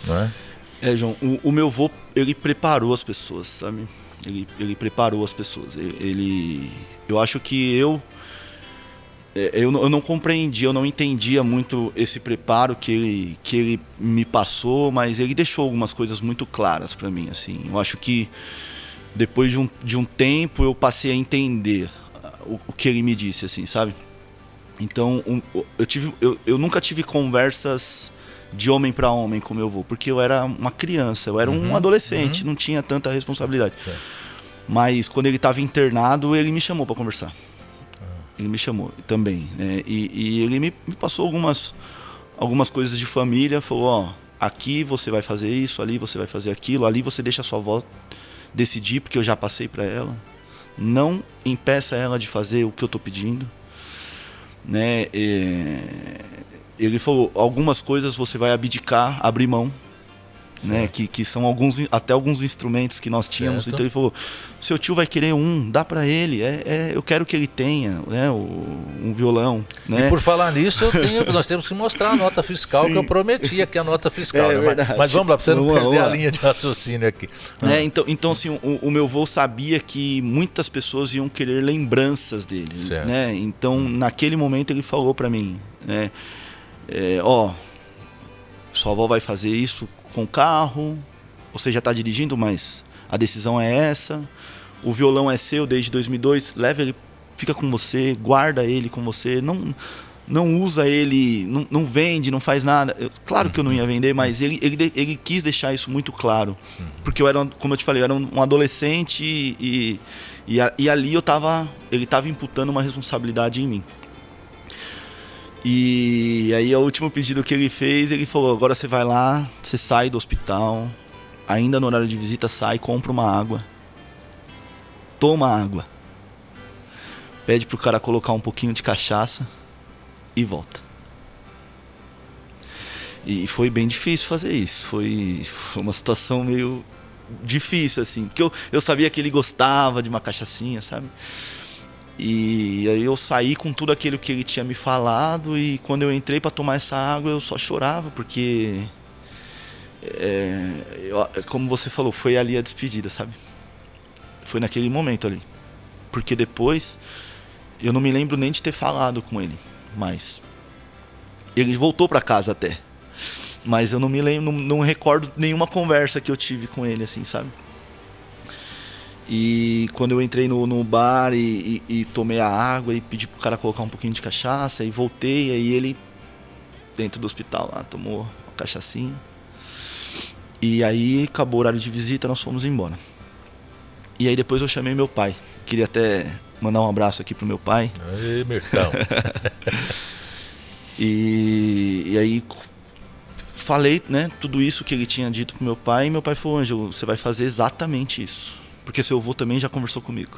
né? João, o meu avô, ele preparou as pessoas, sabe? Ele preparou as pessoas. Eu acho que eu não compreendia, eu não entendia muito esse preparo que ele me passou, mas ele deixou algumas coisas muito claras para mim, assim. Eu acho que depois de um tempo eu passei a entender o que ele me disse, assim, sabe? Então eu nunca tive conversas de homem para homem com meu avô, porque eu era uma criança, eu era um adolescente, não tinha tanta responsabilidade. Mas quando ele estava internado, ele me chamou para conversar. Ele me chamou também, né? E ele me passou algumas coisas de família, falou, ó, aqui você vai fazer isso, ali você vai fazer aquilo, ali você deixa a sua avó decidir, porque eu já passei para ela. Não impeça ela de fazer o que eu tô pedindo, né? Ele falou, algumas coisas você vai abdicar, abrir mão, né? Que são até alguns instrumentos que nós tínhamos. Certo. Então ele falou, seu tio vai querer dá para ele, eu quero que ele tenha, né? Um violão, né? E por falar nisso, nós temos que mostrar a nota fiscal. Sim. Que eu prometi aqui, a nota fiscal, né? Mas vamos lá, para você não perder a linha de raciocínio aqui. Então assim, o meu avô sabia que muitas pessoas iam querer lembranças dele, certo. Né? Então naquele momento ele falou para mim, né? Sua avó vai fazer isso com o carro, você já está dirigindo, mas a decisão é essa, o violão é seu desde 2002, leva ele, fica com você, guarda ele com você, não usa ele, não vende, não faz nada. Claro que eu não ia vender, mas ele quis deixar isso muito claro, porque eu era, como eu te falei, eu era um adolescente e ali ele estava imputando uma responsabilidade em mim. E aí o último pedido que ele fez, ele falou, agora você vai lá, você sai do hospital, ainda no horário de visita, sai, compra uma água, toma água, pede pro cara colocar um pouquinho de cachaça e volta. E foi bem difícil fazer isso, foi uma situação meio difícil, assim, porque eu sabia que ele gostava de uma cachaçinha, sabe? E aí eu saí com tudo aquilo que ele tinha me falado, e quando eu entrei para tomar essa água eu só chorava, porque como você falou, foi ali a despedida, sabe? Foi naquele momento ali, porque depois eu não me lembro nem de ter falado com ele, mas ele voltou para casa até, mas eu não me lembro, não recordo nenhuma conversa que eu tive com ele, assim, sabe? E quando eu entrei no bar e tomei a água e pedi pro cara colocar um pouquinho de cachaça, e voltei, aí ele, dentro do hospital lá, tomou uma cachaçinha. E aí acabou o horário de visita, nós fomos embora. E aí depois eu chamei meu pai. Queria até mandar um abraço aqui pro meu pai. Aí, Mirtão. E aí falei, né, tudo isso que ele tinha dito pro meu pai, e meu pai falou, Ângelo, você vai fazer exatamente isso, porque seu avô também já conversou comigo,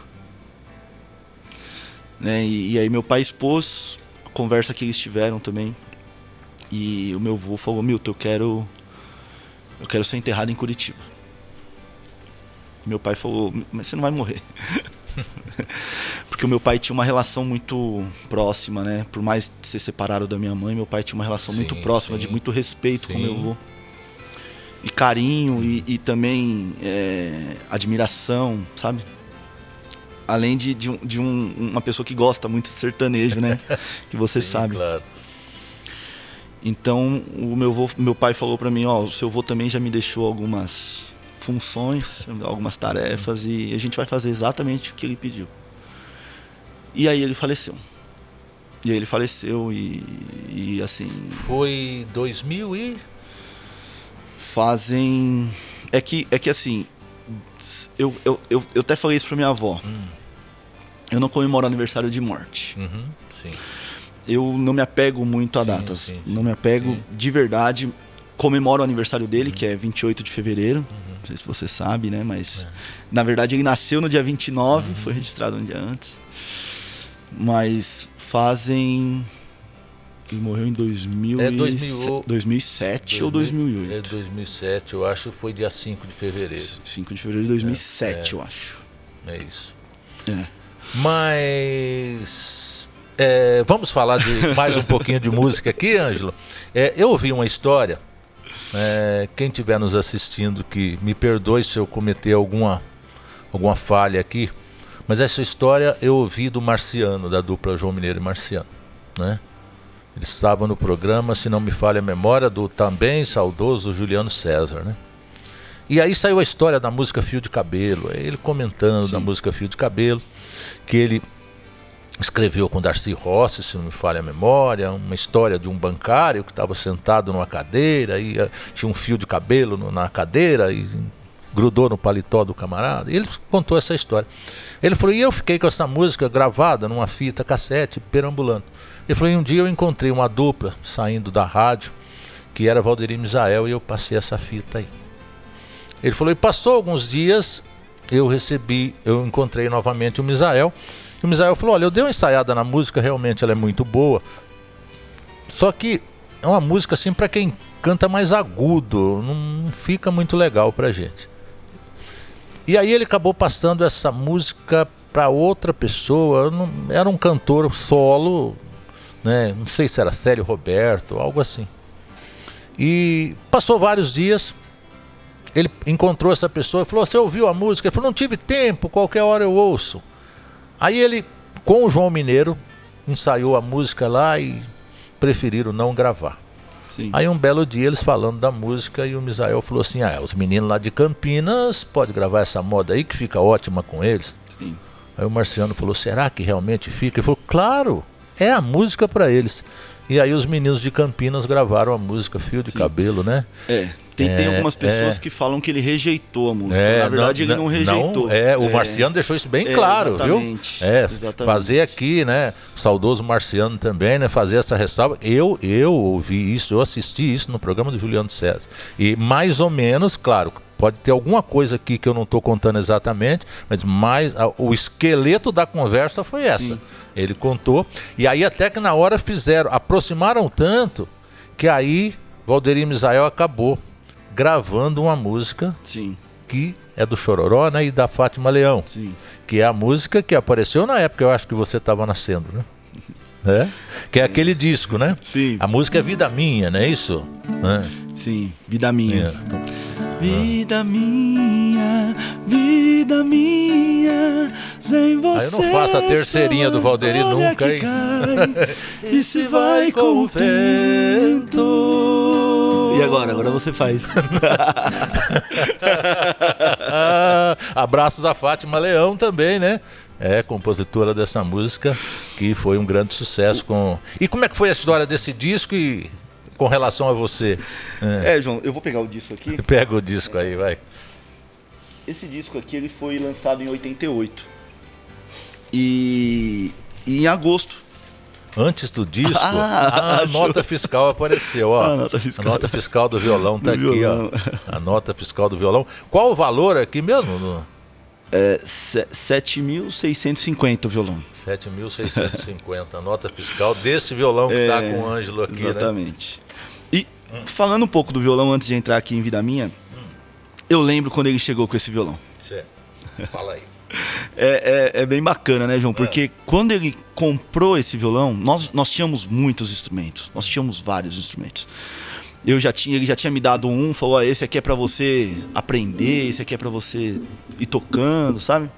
né? E aí meu pai expôs a conversa que eles tiveram também, e o meu avô falou, Milton, eu quero ser enterrado em Curitiba. Meu pai falou, mas você não vai morrer. Porque o meu pai tinha uma relação muito próxima, né? Por mais de ser separado da minha mãe, meu pai tinha uma relação muito próxima, de muito respeito com meu avô. E carinho, e também admiração, sabe? Além de uma pessoa que gosta muito de sertanejo, né? Que você sabe. Claro. Então, meu pai falou pra mim, o seu avô também já me deixou algumas funções, algumas tarefas, e a gente vai fazer exatamente o que ele pediu. E aí ele faleceu. E assim... Foi 2000 e... Fazem... É que assim... Eu até falei isso pra minha avó. eu não comemoro aniversário de morte. Sim. Eu não me apego muito a datas. Sim. Não me apego de verdade. Comemoro o aniversário dele, que é 28 de fevereiro. Não sei se você sabe, né? Mas, na verdade, ele nasceu no dia 29, foi registrado um dia antes. Mas fazem... Ele morreu em 2007 ou 2008. É 2007, eu acho que foi dia 5 de fevereiro. 5 de fevereiro de 2007, eu acho. É isso. É. Mas... vamos falar de mais um pouquinho de música aqui, Ângelo. Eu ouvi uma história, quem estiver nos assistindo, que me perdoe se eu cometer alguma falha aqui, mas essa história eu ouvi do Marciano, da dupla João Mineiro e Marciano, né? Eles estavam no programa, se não me falha a memória, do também saudoso Juliano César, né? E aí saiu a história da música Fio de Cabelo, ele comentando da música Fio de Cabelo, que ele escreveu com Darcy Rossi, se não me falha a memória, uma história de um bancário que estava sentado numa cadeira e tinha um fio de cabelo na cadeira e grudou no paletó do camarada. E ele contou essa história. Ele falou, e eu fiquei com essa música gravada numa fita cassete, perambulando. Ele falou, e um dia eu encontrei uma dupla saindo da rádio, que era Valderir e Misael, e eu passei essa fita aí. Ele falou, e passou alguns dias, eu encontrei novamente o Misael. O Misael falou, olha, eu dei uma ensaiada na música, realmente ela é muito boa, só que é uma música assim para quem canta mais agudo, não fica muito legal pra gente. E aí ele acabou passando essa música para outra pessoa, era um cantor solo, né? Não sei se era Célio Roberto, algo assim. E passou vários dias, ele encontrou essa pessoa e falou, você ouviu a música? Ele falou, não tive tempo, qualquer hora eu ouço. Aí ele, com o João Mineiro, ensaiou a música lá e preferiram não gravar. Sim. Aí um belo dia eles falando da música e o Misael falou assim, os meninos lá de Campinas podem gravar essa moda aí que fica ótima com eles. Sim. Aí o Marciano falou, será que realmente fica? Ele falou, claro, é a música para eles. E aí os meninos de Campinas gravaram a música Fio de Cabelo, né? Tem algumas pessoas que falam que ele rejeitou a música. Na verdade, ele não rejeitou. O Marciano deixou isso bem claro, exatamente, viu? Exatamente. Fazer aqui, né? O saudoso Marciano também, né? Fazer essa ressalva. Eu ouvi isso, eu assisti isso no programa do Juliano César. E mais ou menos, claro, pode ter alguma coisa aqui que eu não estou contando exatamente, mas o esqueleto da conversa foi essa. Sim. Ele contou. E aí até que na hora aproximaram tanto, que aí Valderir e Misael acabou gravando uma música que é do Chororó, né, e da Fátima Leão. Sim. Que é a música que apareceu na época, eu acho que você estava nascendo, né? Que é aquele disco, né? Sim. A música é Vida Minha, não é isso? Sim, Vida Minha. Vida minha, vida minha, sem você. Aí eu não faço a terceirinha do Valderir nunca, hein? E se vai com o vento. E agora você faz. Abraços a Fátima Leão também, né? Compositora dessa música, que foi um grande sucesso. E como é que foi a história desse disco e com relação a você? João, eu vou pegar o disco aqui. Pega o disco aí, vai. Esse disco aqui ele foi lançado em 88. E em agosto. Antes do disco, a nota fiscal apareceu, ó. A nota fiscal do violão tá aqui, ó. A nota fiscal do violão. Qual o valor aqui mesmo? 7.650 o violão. 7.650, a nota fiscal desse violão que tá com o Ângelo aqui, exatamente. Né? E falando um pouco do violão antes de entrar aqui em Vida Minha, eu lembro quando ele chegou com esse violão. Certo. Fala aí. É bem bacana, né, João? Porque quando ele comprou esse violão, nós tínhamos muitos instrumentos. Nós tínhamos vários instrumentos. Ele já tinha me dado falou, esse aqui é pra você aprender, esse aqui é pra você ir tocando, sabe?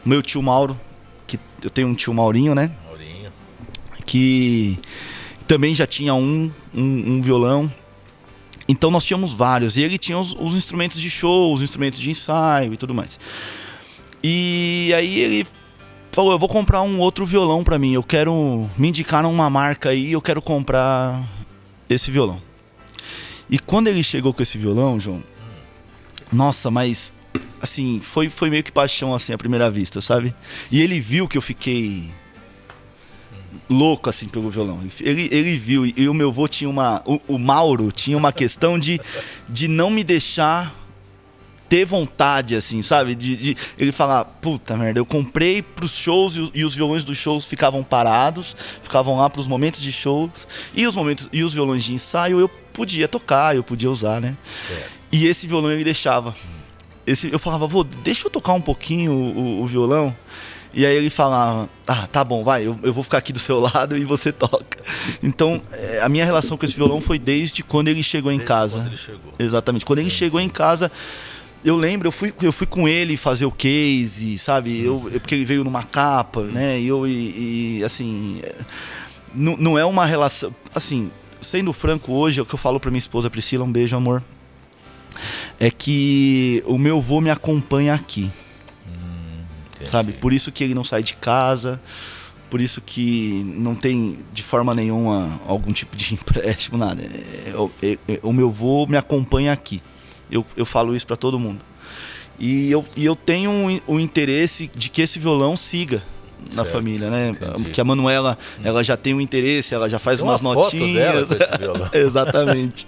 Meu tio Mauro, que eu tenho um tio Maurinho, né? Maurinho. Que também já tinha um violão. Então nós tínhamos vários. E ele tinha os instrumentos de show, os instrumentos de ensaio e tudo mais. E aí ele falou, eu vou comprar um outro violão pra mim. Me indicaram uma marca aí, eu quero comprar esse violão. E quando ele chegou com esse violão, João, nossa, mas assim, foi meio que paixão, assim, à primeira vista, sabe? E ele viu que eu fiquei louco, assim, pelo violão. Ele viu, e o meu avô tinha o Mauro tinha uma questão de não me deixar ter vontade, assim, sabe? De ele falar, puta merda, eu comprei pros shows e os violões dos shows ficavam parados, ficavam lá pros momentos de shows, e os violões de ensaio eu podia tocar, eu podia usar, né? E esse violão ele deixava. Eu falava, vô, deixa eu tocar um pouquinho o violão. E aí ele falava, tá bom, vai, eu vou ficar aqui do seu lado e você toca. Então, a minha relação com esse violão foi desde quando ele chegou em casa. Quando ele chegou. Exatamente. Quando ele chegou em casa, eu lembro, eu fui com ele fazer o case, sabe? Porque ele veio numa capa, né? E assim, não é uma relação... Assim, sendo franco hoje, é o que eu falo pra minha esposa Priscila, um beijo, amor. É que o meu avô me acompanha aqui. Sabe? Por isso que ele não sai de casa, por isso que não tem de forma nenhuma algum tipo de empréstimo, nada. O meu avô me acompanha aqui. Eu falo isso para todo mundo. E eu tenho o interesse de que esse violão siga na família, né? Entendi. Porque a Manuela, ela já tem um interesse, ela já faz umas notinhas. Foto dela com esse violão. Exatamente.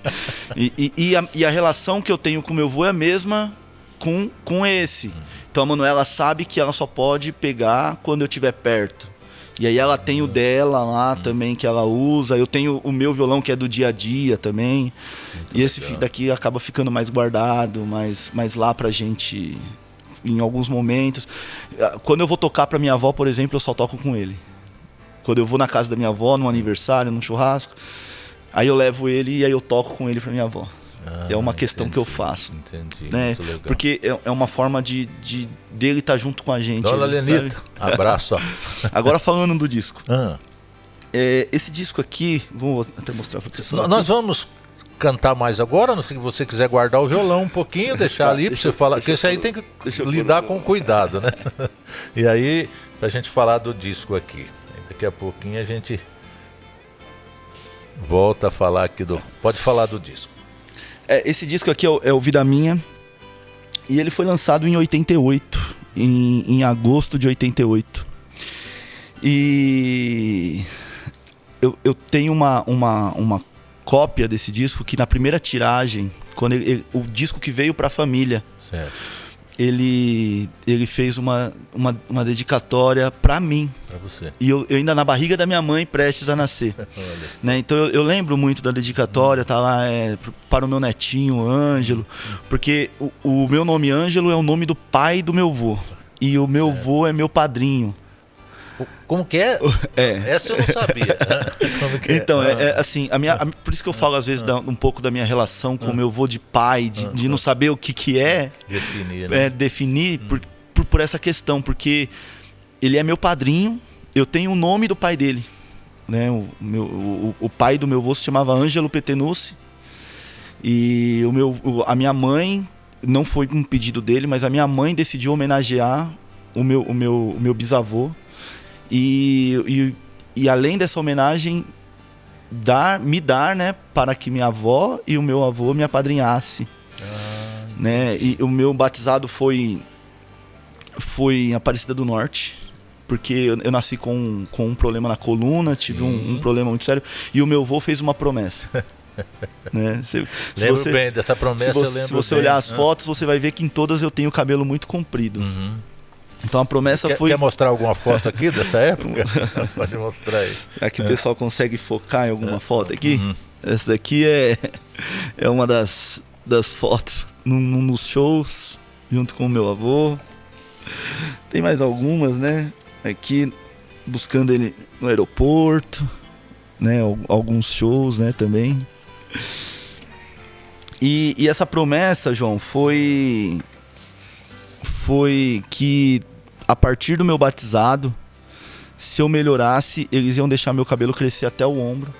E a relação que eu tenho com o meu avô é a mesma com esse. Então a Manuela sabe que ela só pode pegar quando eu estiver perto. E aí ela tem o dela lá também, que ela usa. Eu tenho o meu violão, que é do dia a dia também. Muito e esse daqui acaba ficando mais guardado, mais lá pra gente em alguns momentos. Quando eu vou tocar pra minha avó, por exemplo, eu só toco com ele. Quando eu vou na casa da minha avó, num aniversário, num churrasco, aí eu levo ele e aí eu toco com ele pra minha avó. É uma questão que eu faço. Entendi, né? Muito legal. Porque é uma forma dele estar junto com a gente. Dona Lenita, abraço. Agora falando do disco. Esse disco aqui, vou até mostrar para o pessoal. Nós vamos cantar mais agora, se você quiser guardar o violão um pouquinho, deixar ali para você falar. Porque isso aí tem que lidar com cuidado, né? E aí, pra gente falar do disco aqui. Daqui a pouquinho a gente volta a falar aqui Pode falar do disco. Esse disco aqui é o Vida Minha. E ele foi lançado em 88, em agosto de 88. E eu tenho uma cópia desse disco que na primeira tiragem, quando o disco que veio para a família, certo, ele fez uma dedicatória para mim. Para você. E eu ainda na barriga da minha mãe, prestes a nascer. Né? Então eu lembro muito da dedicatória, tá lá para o meu netinho, Ângelo, porque o meu nome Ângelo é o nome do pai do meu vô. E o meu vô é meu padrinho. Como que é? Essa eu não sabia. Como que então, assim, por isso que eu falo às vezes um pouco da minha relação com o meu vô de pai, de não saber o que é. Definir, né? Definir por essa questão, porque ele é meu padrinho, eu tenho o nome do pai dele. Né? O pai do meu vô se chamava Ângelo Petenucci. E a minha mãe, não foi um pedido dele, mas a minha mãe decidiu homenagear o meu bisavô. E além dessa homenagem, me dar, né, para que minha avó e o meu avô me apadrinhasse. Né? E o meu batizado foi em Aparecida do Norte, porque eu nasci com um problema na coluna, tive um problema muito sério, e o meu avô fez uma promessa. Né? Lembro bem dessa promessa. Se você olhar as fotos, você vai ver que em todas eu tenho o cabelo muito comprido. Então a promessa foi... Quer mostrar alguma foto aqui dessa época? Pode mostrar aí. Aqui o pessoal consegue focar em alguma foto aqui. Essa daqui é uma das fotos nos shows, junto com o meu avô. Tem mais algumas, né? Aqui, buscando ele no aeroporto, né? Alguns shows, né, também. E essa promessa, João, foi que a partir do meu batizado, se eu melhorasse, eles iam deixar meu cabelo crescer até o ombro.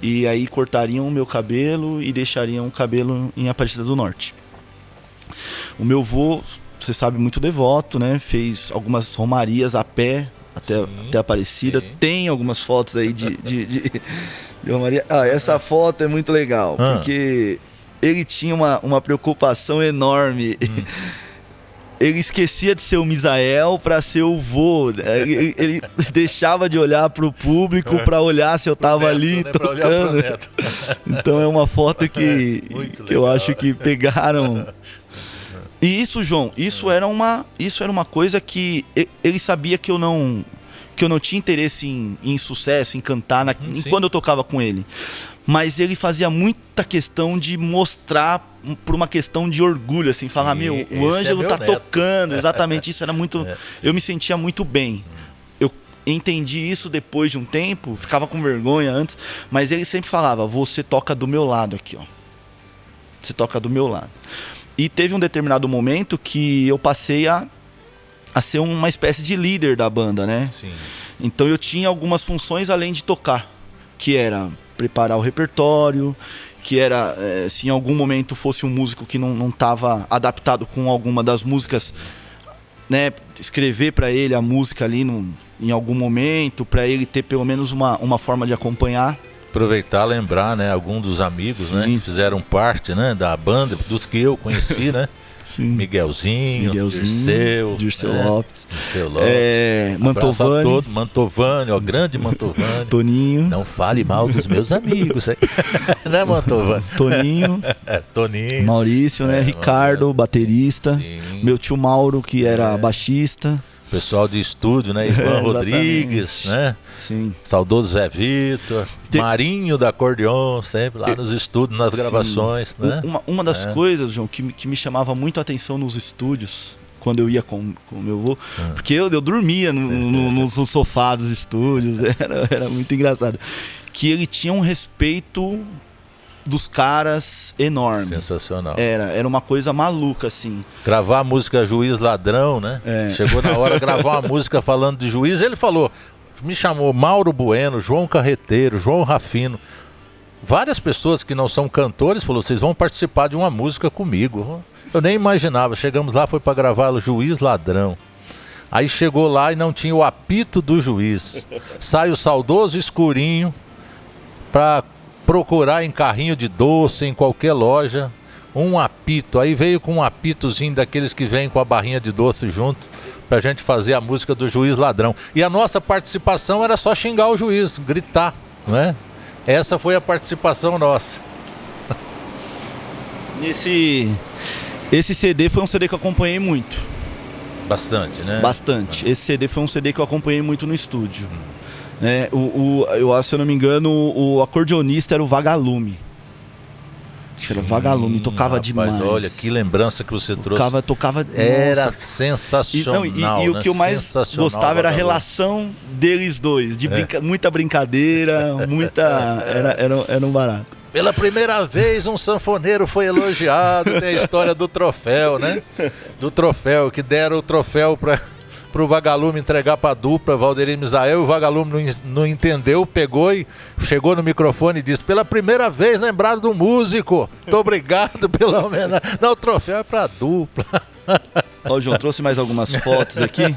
E aí cortariam o meu cabelo e deixariam o cabelo em Aparecida do Norte. O meu avô, você sabe, muito devoto, né? Fez algumas romarias a pé até Aparecida. Sim. Tem algumas fotos aí de romaria. Essa foto é muito legal, porque ele tinha uma preocupação enorme. Ele esquecia de ser o Misael para ser o vô. Ele deixava de olhar para o público para olhar se eu tava neto, ali, né? Tocando. Então é uma foto que eu acho que pegaram. E isso, João, isso era uma coisa que ele sabia que eu não tinha interesse em sucesso, em cantar, quando eu tocava com ele. Mas ele fazia muita questão de mostrar por uma questão de orgulho, assim, falar, o Ângelo tá tocando, exatamente, isso era muito... Eu me sentia muito bem. Eu entendi isso depois de um tempo, ficava com vergonha antes, mas ele sempre falava, você toca do meu lado aqui, ó. Você toca do meu lado. E teve um determinado momento que eu passei a ser uma espécie de líder da banda, né? Sim. Então eu tinha algumas funções além de tocar, que era preparar o repertório, que era, se em algum momento fosse um músico que não estava adaptado com alguma das músicas, né, escrever para ele a música ali em algum momento, para ele ter pelo menos uma forma de acompanhar. Aproveitar, lembrar, né, algum dos amigos, né, que fizeram parte, né, da banda, dos que eu conheci, né? Sim. Miguelzinho, Dirceu Lopes, Mantovani, ó, grande Mantovani. Toninho. Não fale mal dos meus amigos, hein? Né, Mantovani? Toninho. Maurício, né? Ricardo, baterista. Sim. Meu tio Mauro, que era baixista. Pessoal de estúdio, né? Ivan Rodrigues, né? Sim. Saudoso Zé Vitor, Marinho da acordeon, sempre lá nos estúdios, nas gravações, né? Uma das coisas, João, que me chamava muito a atenção nos estúdios, quando eu ia com o meu avô, porque eu dormia no sofá dos estúdios, era muito engraçado. Que ele tinha um respeito dos caras enorme. Sensacional. Era uma coisa maluca, assim. Gravar a música Juiz Ladrão, né? Chegou na hora de gravar uma música falando de juiz, ele falou, me chamou Mauro Bueno, João Carreteiro, João Rafino. Várias pessoas que não são cantores falou, vocês vão participar de uma música comigo. Eu nem imaginava, chegamos lá, foi para gravar o Juiz Ladrão. Aí chegou lá e não tinha o apito do juiz. Sai o saudoso escurinho para procurar em carrinho de doce, em qualquer loja, um apito. Aí veio com um apitozinho daqueles que vêm com a barrinha de doce junto, pra gente fazer a música do Juiz Ladrão. E a nossa participação era só xingar o juiz, gritar, né? Essa foi a participação nossa. Esse CD foi um CD que eu acompanhei muito. Bastante, né? Bastante. Esse CD foi um CD que eu acompanhei muito no estúdio. Eu acho, se eu não me engano, o acordeonista era o Vagalume. Acho que era o Vagalume, tocava demais. Olha, que lembrança que você trouxe. Tocava era nossa. Sensacional. E o que eu mais gostava era a relação deles dois. De muita brincadeira, era um barato. Pela primeira vez um sanfoneiro foi elogiado. Tem a história do troféu, né? Do troféu, que deram o troféu pro Vagalume entregar pra dupla, Valdeir e Misael, e o Vagalume não entendeu, pegou e chegou no microfone e disse, pela primeira vez lembraram do músico, muito obrigado pela homenagem. Não, o troféu é pra dupla. Ó, João, trouxe mais algumas fotos aqui.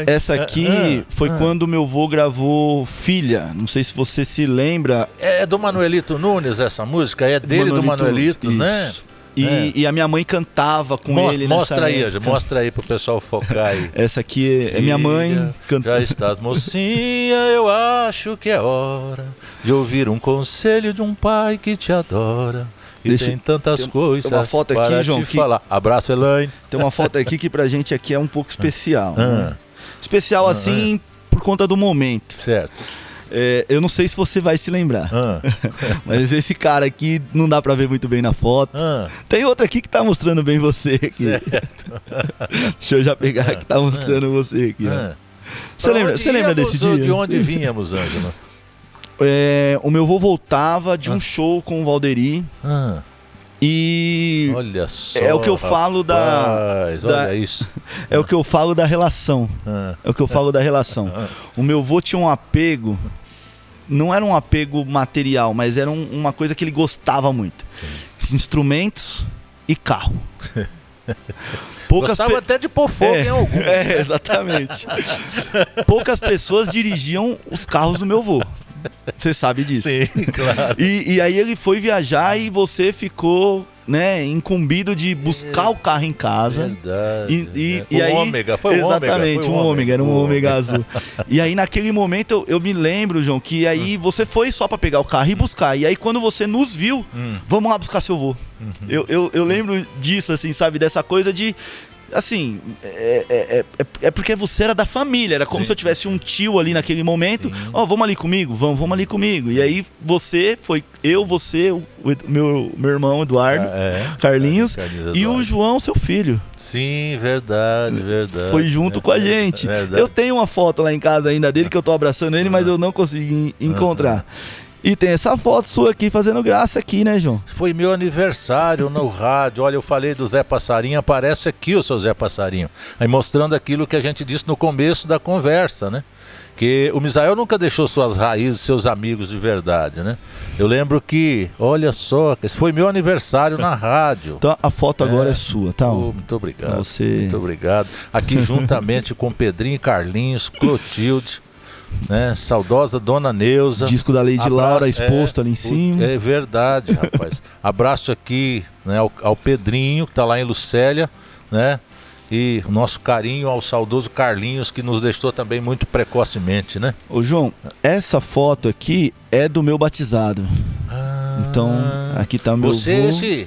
Essa aqui foi quando meu avô gravou Filha, não sei se você se lembra. É do Manuelito Nunes essa música, é dele, do Manuelito, né? E a minha mãe cantava com ele nessa época. Mostra aí pro pessoal focar aí. Essa aqui é minha mãe cantando. Já estás mocinha, eu acho que é hora de ouvir um conselho de um pai que te adora. E tem tantas coisas tem uma foto aqui, para João, te falar. Abraço, Elaine. Tem uma foto aqui que pra gente aqui é um pouco especial. Né? Especial assim por conta do momento. Certo. Eu não sei se você vai se lembrar. Mas esse cara aqui não dá pra ver muito bem na foto. Tem outra aqui que tá mostrando bem você aqui. Deixa eu já pegar que tá mostrando você aqui. Você lembra desse dia? De onde vínhamos, Ângelo? O meu avô voltava de um show com o Valdeir. E olha só, é o que eu falo olha isso. É o que eu falo da relação. É o que eu falo da relação. O meu avô tinha um apego, não era um apego material, mas era uma coisa que ele gostava muito. Sim. Instrumentos e carro. Gostava até de pôr fogo em algum. Exatamente. Poucas pessoas dirigiam os carros do meu avô. Você sabe disso. Sim, claro. E aí ele foi viajar e você ficou, né, incumbido de buscar o carro em casa. Verdade. E aí, Ômega, foi um Ômega. Exatamente, um Ômega, era um Ômega azul. E aí naquele momento eu me lembro, João, que aí você foi só pra pegar o carro e buscar. E aí quando você nos viu, vamos lá buscar seu avô. Eu lembro disso, assim, sabe, dessa coisa de... Assim, é porque você era da família, era como se eu tivesse um tio ali naquele momento. Vamos ali comigo? Vamos ali comigo. E aí você, você, o meu irmão Eduardo, Carlinhos, e o João, seu filho. Sim, verdade. Foi junto com a gente. Eu tenho uma foto lá em casa ainda dele que eu tô abraçando ele, mas eu não consegui encontrar. E tem essa foto sua aqui fazendo graça aqui, né, João? Foi meu aniversário no rádio. Olha, eu falei do Zé Passarinho, aparece aqui o seu Zé Passarinho. Aí mostrando aquilo que a gente disse no começo da conversa, né? Que o Misael nunca deixou suas raízes, seus amigos de verdade, né? Eu lembro que, olha só, esse foi meu aniversário na rádio. Então a foto agora é sua, tá? Muito obrigado. Você... Muito obrigado. Aqui juntamente com Pedrinho, Carlinhos, Clotilde, né? Saudosa Dona Neuza. Disco da Lady Laura exposto ali em cima. É verdade, rapaz. Abraço aqui, né, ao Pedrinho, que tá lá em Lucélia, né? E o nosso carinho ao saudoso Carlinhos, que nos deixou também muito precocemente, né? Ô João, essa foto aqui é do meu batizado. Então, aqui tá meu vô.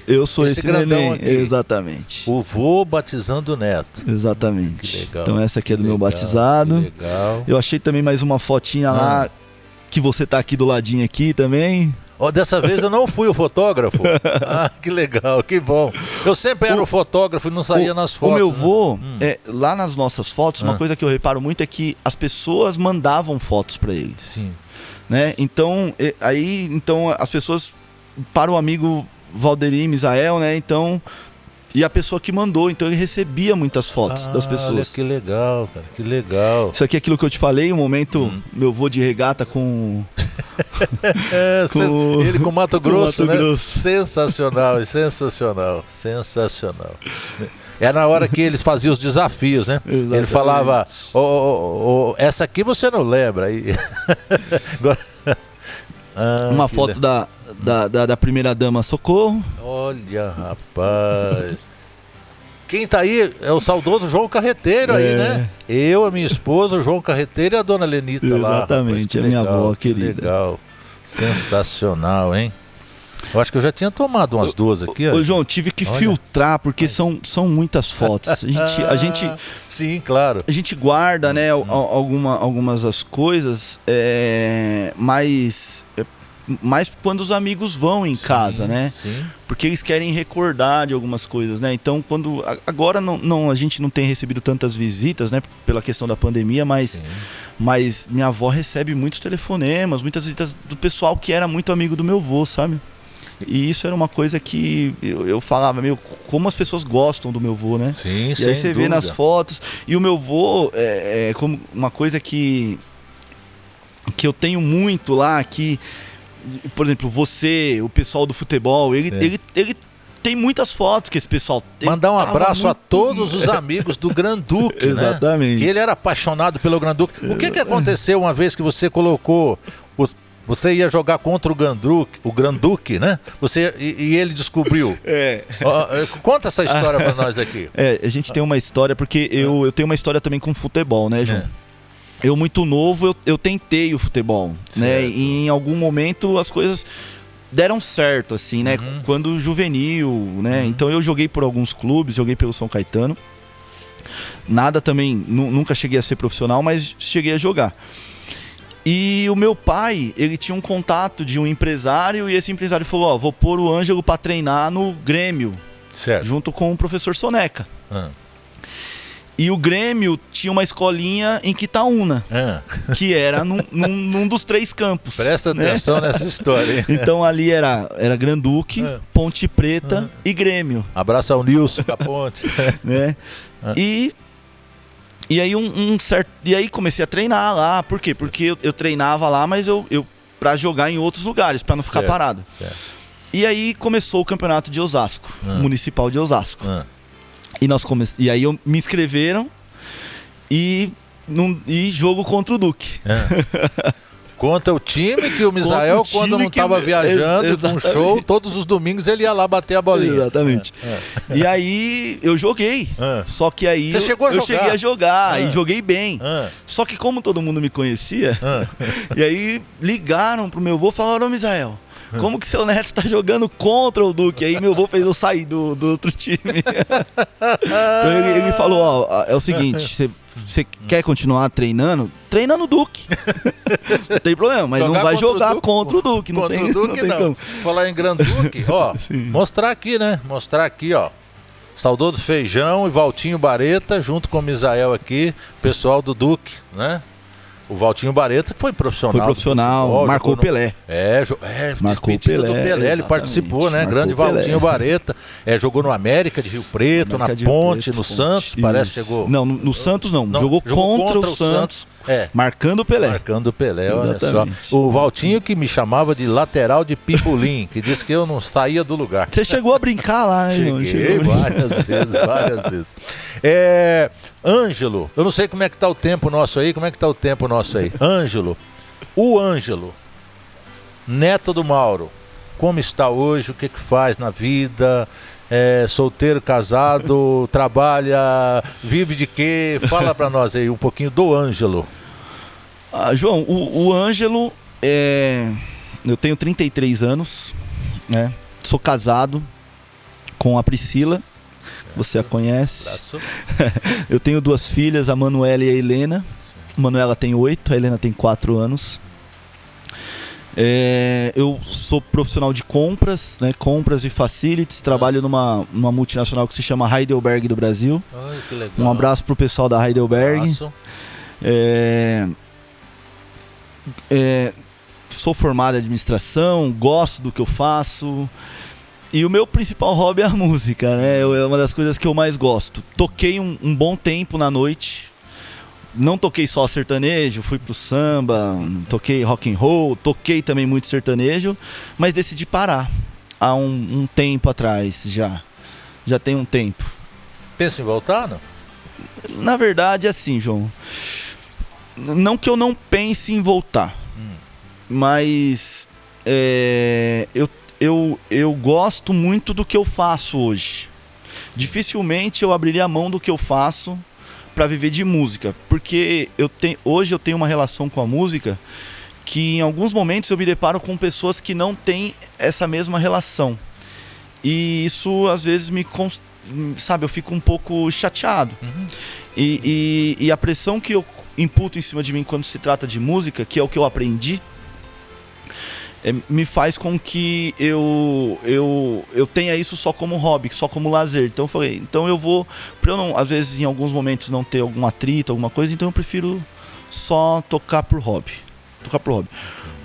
Eu sou esse neném. Aqui. Exatamente. O vô batizando o neto. Exatamente. Que legal. Então essa aqui é do meu batizado. Que legal. Eu achei também mais uma fotinha lá, que você tá aqui do ladinho aqui também. Dessa vez eu não fui o fotógrafo. Que legal, que bom. Eu sempre era o fotógrafo e não saía nas fotos. O meu vô, lá nas nossas fotos, uma coisa que eu reparo muito é que as pessoas mandavam fotos para eles. Sim. Né? Então, as pessoas, para o amigo Valderi Misael, né? Então, e a pessoa que mandou, então ele recebia muitas fotos das pessoas. Olha que legal, cara, que legal. Isso aqui é aquilo que eu te falei, o momento meu vô de regata com... Ele com Mato Grosso, Mato né? Grosso. Sensacional. É na hora que eles faziam os desafios, né? Exatamente. Ele falava, essa aqui você não lembra. Uma foto da primeira dama Socorro. Olha, rapaz. Quem tá aí é o saudoso João Carreteiro aí, né? Eu, a minha esposa, o João Carreteiro e a dona Lenita lá. Exatamente, a minha avó querida. Legal. Sensacional, hein? Eu acho que eu já tinha tomado umas duas aqui. Ô João, tive que filtrar, porque são muitas fotos. A gente sim, claro. A gente guarda, né, algumas das coisas, mas quando os amigos vão em casa, né? Sim. Porque eles querem recordar de algumas coisas, né? Então, agora a gente não tem recebido tantas visitas, né? Pela questão da pandemia, mas minha avó recebe muitos telefonemas, muitas visitas do pessoal que era muito amigo do meu avô, sabe? E isso era uma coisa que eu falava, como as pessoas gostam do meu avô, né? Sim, e aí você vê nas fotos. E o meu avô é como uma coisa que eu tenho muito lá, que, por exemplo, você, o pessoal do futebol, ele tem muitas fotos que esse pessoal tem. Mandar um abraço a todos os amigos do Granduque, exatamente. Né? Que ele era apaixonado pelo Granduque. O que aconteceu uma vez que você colocou... Você ia jogar contra o Granduque, né? E ele descobriu. Conta essa história pra nós aqui. A gente tem uma história, porque eu tenho uma história também com futebol, né, João? Eu, muito novo, eu tentei o futebol, né? E em algum momento as coisas deram certo, assim, né? Quando juvenil, né? Então eu joguei por alguns clubes, joguei pelo São Caetano. Nada também, nunca cheguei a ser profissional, mas cheguei a jogar. E o meu pai, ele tinha um contato de um empresário, e esse empresário falou, vou pôr o Ângelo para treinar no Grêmio, junto com o professor Soneca. E o Grêmio tinha uma escolinha em Quitaúna, que era num dos 3 campos. Presta atenção nessa história, hein? Então ali era Granduque, Ponte Preta e Grêmio. Abraço ao Nilson Caponte. Né? E aí e aí comecei a treinar lá. Por quê? Porque eu treinava lá, mas eu para jogar em outros lugares, para não ficar parado. E aí começou o campeonato de Osasco, municipal de Osasco. E aí me inscreveram e jogo contra o Duque. Contra o time que o Misael, quando não estava viajando com um show, todos os domingos ele ia lá bater a bolinha. Exatamente. E aí eu joguei. Só que aí eu cheguei a jogar e joguei bem. Só que como todo mundo me conhecia, e aí ligaram pro meu avô e falaram: ô Misael, como que seu neto tá jogando contra o Duque? Aí meu avô fez eu sair do outro time. Então ele falou: ó, é o seguinte, você quer continuar treinando? Treina no Duque. Não tem problema, mas não vai jogar contra o Duque. Não tem como. Falar em Grand Duque, ó, mostrar aqui, né? Mostrar aqui, ó. Saudoso Feijão e Valtinho Bareta, junto com o Misael aqui, pessoal do Duque, né? O Valtinho Bareta foi profissional. Futebol, marcou o Pelé. Marcou o Pelé. Ele participou, né? Marcou grande Valtinho Bareta. Jogou no América de Rio Preto, na Ponte, no Santos, isso. parece que chegou. Não, no Santos não. Jogou contra o Santos. Marcando o Pelé. Marcando o Pelé, olha só. O Valtinho que me chamava de lateral de pipulim, que disse que eu não saía do lugar. Você chegou a brincar lá, né, João? Cheguei várias vezes. Ângelo, eu não sei como é que tá o tempo nosso aí, Ângelo, o Ângelo, neto do Mauro, como está hoje, o que faz na vida, solteiro, casado, trabalha, vive de quê? Fala pra nós aí um pouquinho do Ângelo. João, o Ângelo, eu tenho 33 anos, né? Sou casado com a Priscila. Você a conhece. Eu tenho 2 filhas, a Manuela e a Helena. A Manuela tem 8, a Helena tem 4 anos. Eu sou profissional de compras, né? Compras e facilities. Trabalho numa multinacional que se chama Heidelberg do Brasil. Ai, que legal. Um abraço pro pessoal da Heidelberg. Sou formado em administração, gosto do que eu faço. E o meu principal hobby é a música, né? É uma das coisas que eu mais gosto. Toquei um bom tempo na noite. Não toquei só sertanejo, fui pro samba, toquei rock and roll, toquei também muito sertanejo, mas decidi parar há um tempo atrás já. Já tem um tempo. Pensa em voltar, não? Na verdade, é assim, João. Não que eu não pense em voltar, mas eu gosto muito do que eu faço hoje. Dificilmente eu abriria a mão do que eu faço para viver de música, porque hoje eu tenho uma relação com a música que em alguns momentos eu me deparo com pessoas que não têm essa mesma relação. E isso às vezes eu fico um pouco chateado. E a pressão que eu imputo em cima de mim quando se trata de música, que é o que eu aprendi, me faz com que eu tenha isso só como hobby, só como lazer. Então eu falei, eu vou, pra eu não, às vezes em alguns momentos não ter algum atrito, alguma coisa, então eu prefiro só tocar por hobby.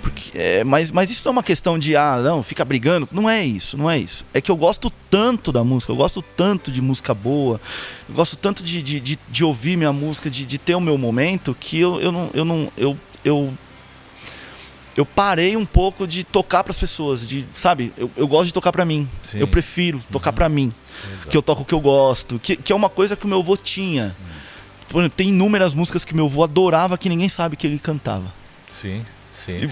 Porque, mas isso não é uma questão de, não, fica brigando. Não é isso. É que eu gosto tanto da música, eu gosto tanto de música boa, eu gosto tanto de ouvir minha música, de ter o meu momento, que eu parei um pouco de tocar para as pessoas, eu gosto de tocar para mim. Sim. Eu prefiro tocar para mim. Exato. Que eu toco o que eu gosto, que é uma coisa que o meu avô tinha. Por exemplo, tem inúmeras músicas que meu avô adorava que ninguém sabe que ele cantava. Sim. E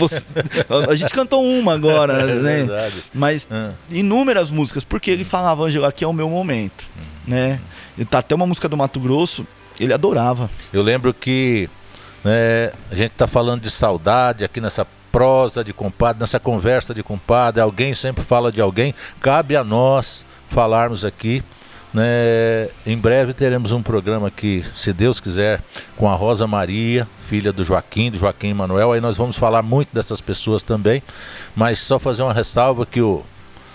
a gente cantou uma agora, né? Verdade. Mas inúmeras músicas, porque ele falava, Ângelo, aqui é o meu momento, né? E tá até uma música do Mato Grosso, ele adorava. Eu lembro que a gente tá falando de saudade aqui nessa prosa de compadre, nessa conversa de compadre, alguém sempre fala de alguém, cabe a nós falarmos aqui, né? Em breve teremos um programa aqui, se Deus quiser, com a Rosa Maria, filha do Joaquim Manuel, aí nós vamos falar muito dessas pessoas também, mas só fazer uma ressalva que o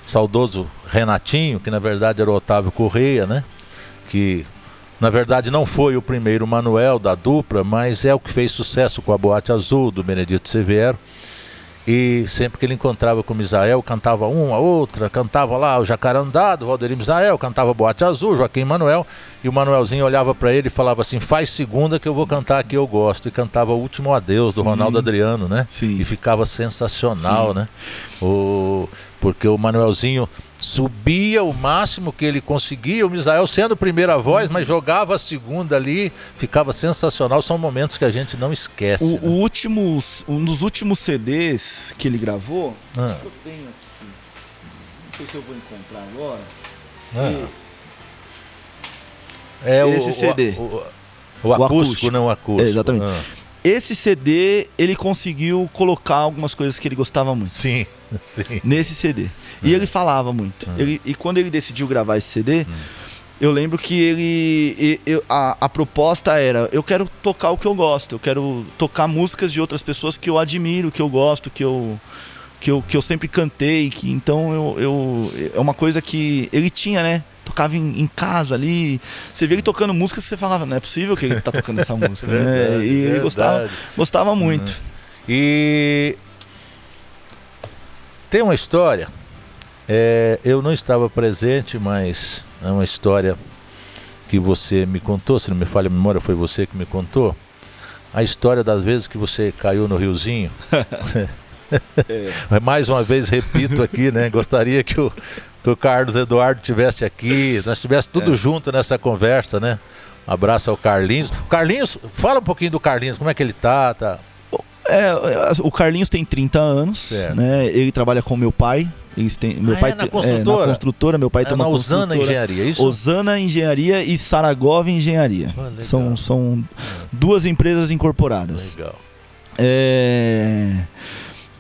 saudoso Renatinho, que na verdade era o Otávio Correia, né? Que na verdade não foi o primeiro Manuel da dupla, mas é o que fez sucesso com a Boate Azul, do Benedito Severo. E sempre que ele encontrava com o Misael, cantava uma, outra, cantava lá o Jacarandá, do Valdeir Misael, cantava Boate Azul, Joaquim Manuel, e o Manuelzinho olhava para ele e falava assim, faz segunda que eu vou cantar a que eu gosto, e cantava O Último Adeus, do Ronaldo Adriano, né? Sim. E ficava sensacional, Sim. né? porque o Manuelzinho subia o máximo que ele conseguia, o Misael sendo primeira voz, mas jogava a segunda ali, ficava sensacional. São momentos que a gente não esquece. Um dos últimos CDs que ele gravou, acho que eu tenho aqui, não sei se eu vou encontrar agora, esse CD. O acústico, não o acústico. Exatamente. Esse CD, ele conseguiu colocar algumas coisas que ele gostava muito. Sim. Nesse CD. E ele falava muito. E quando ele decidiu gravar esse CD, eu lembro que a proposta era: eu quero tocar o que eu gosto, eu quero tocar músicas de outras pessoas que eu admiro, que eu gosto, que eu sempre cantei. Então é uma coisa que ele tinha, né? Tocava em casa ali, você via ele tocando música, você falava, não é possível que ele tá tocando essa música, né? E ele gostava muito. E tem uma história, eu não estava presente, mas é uma história que você me contou, se não me falha a memória, foi você que me contou, a história das vezes que você caiu no riozinho. Mais uma vez repito aqui, né? Gostaria que o Carlos Eduardo estivesse aqui, nós estivéssemos tudo junto nessa conversa, né? Um abraço ao Carlinhos. Carlinhos, fala um pouquinho do Carlinhos, como é que ele tá? O Carlinhos tem 30 anos, né? Ele trabalha com meu pai. Meu pai na construtora? Na construtora, meu pai tem uma construtora. Osana Engenharia, isso? Osana Engenharia e Saragov Engenharia. São duas empresas incorporadas. Legal.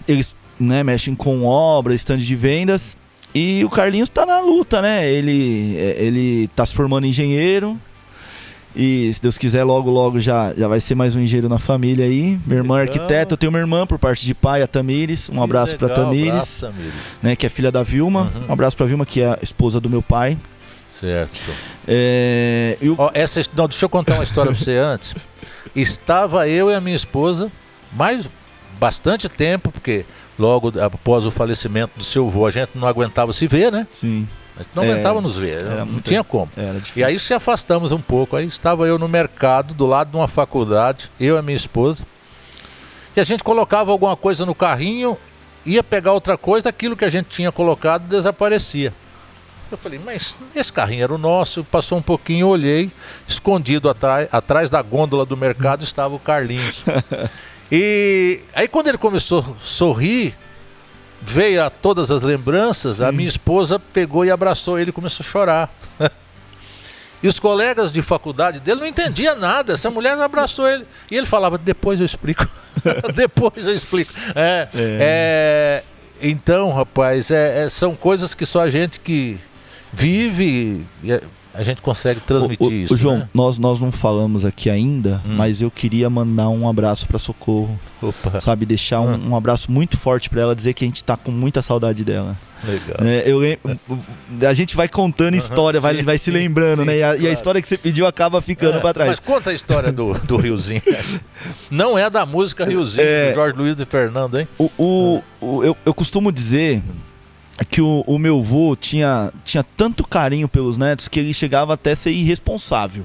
Eles, né, mexem com obra, stand de vendas. E o Carlinhos tá na luta, né? Ele tá se formando engenheiro. E se Deus quiser, logo já vai ser mais um engenheiro na família aí. Minha irmã é arquiteta, eu tenho uma irmã por parte de pai, a Tamires. Um abraço pra Tamires, né, que é filha da Vilma. Um abraço pra Vilma, que é a esposa do meu pai. Certo. Deixa eu contar uma história pra você antes. Estava eu e a minha esposa, bastante tempo, porque logo após o falecimento do seu avô, a gente não aguentava se ver, né? Sim. A gente não aguentava nos ver, não tinha como. E aí se afastamos um pouco. Aí estava eu no mercado, do lado de uma faculdade, eu e a minha esposa, e a gente colocava alguma coisa no carrinho, ia pegar outra coisa, aquilo que a gente tinha colocado desaparecia. Eu falei, mas esse carrinho era o nosso. Passou um pouquinho, olhei, escondido atrás da gôndola do mercado estava o Carlinhos. E aí quando ele começou a sorrir, veio a todas as lembranças. Sim. A minha esposa pegou e abraçou ele e começou a chorar. E os colegas de faculdade dele não entendiam nada. Essa mulher abraçou ele. E ele falava, depois eu explico. Depois eu explico. Então, rapaz, são coisas que só a gente que vive... A gente consegue transmitir isso. João, né? nós não falamos aqui ainda, mas eu queria mandar um abraço para Socorro. Opa. Sabe, deixar um abraço muito forte para ela, dizer que a gente tá com muita saudade dela. Legal. A gente vai contando história, vai se lembrando, sim, né? E a história que você pediu acaba ficando para trás. Mas conta a história do Riozinho. Não é da música Riozinho, do Jorge Luiz e Fernando, hein? Eu costumo dizer que o meu avô tinha tanto carinho pelos netos que ele chegava até a ser irresponsável.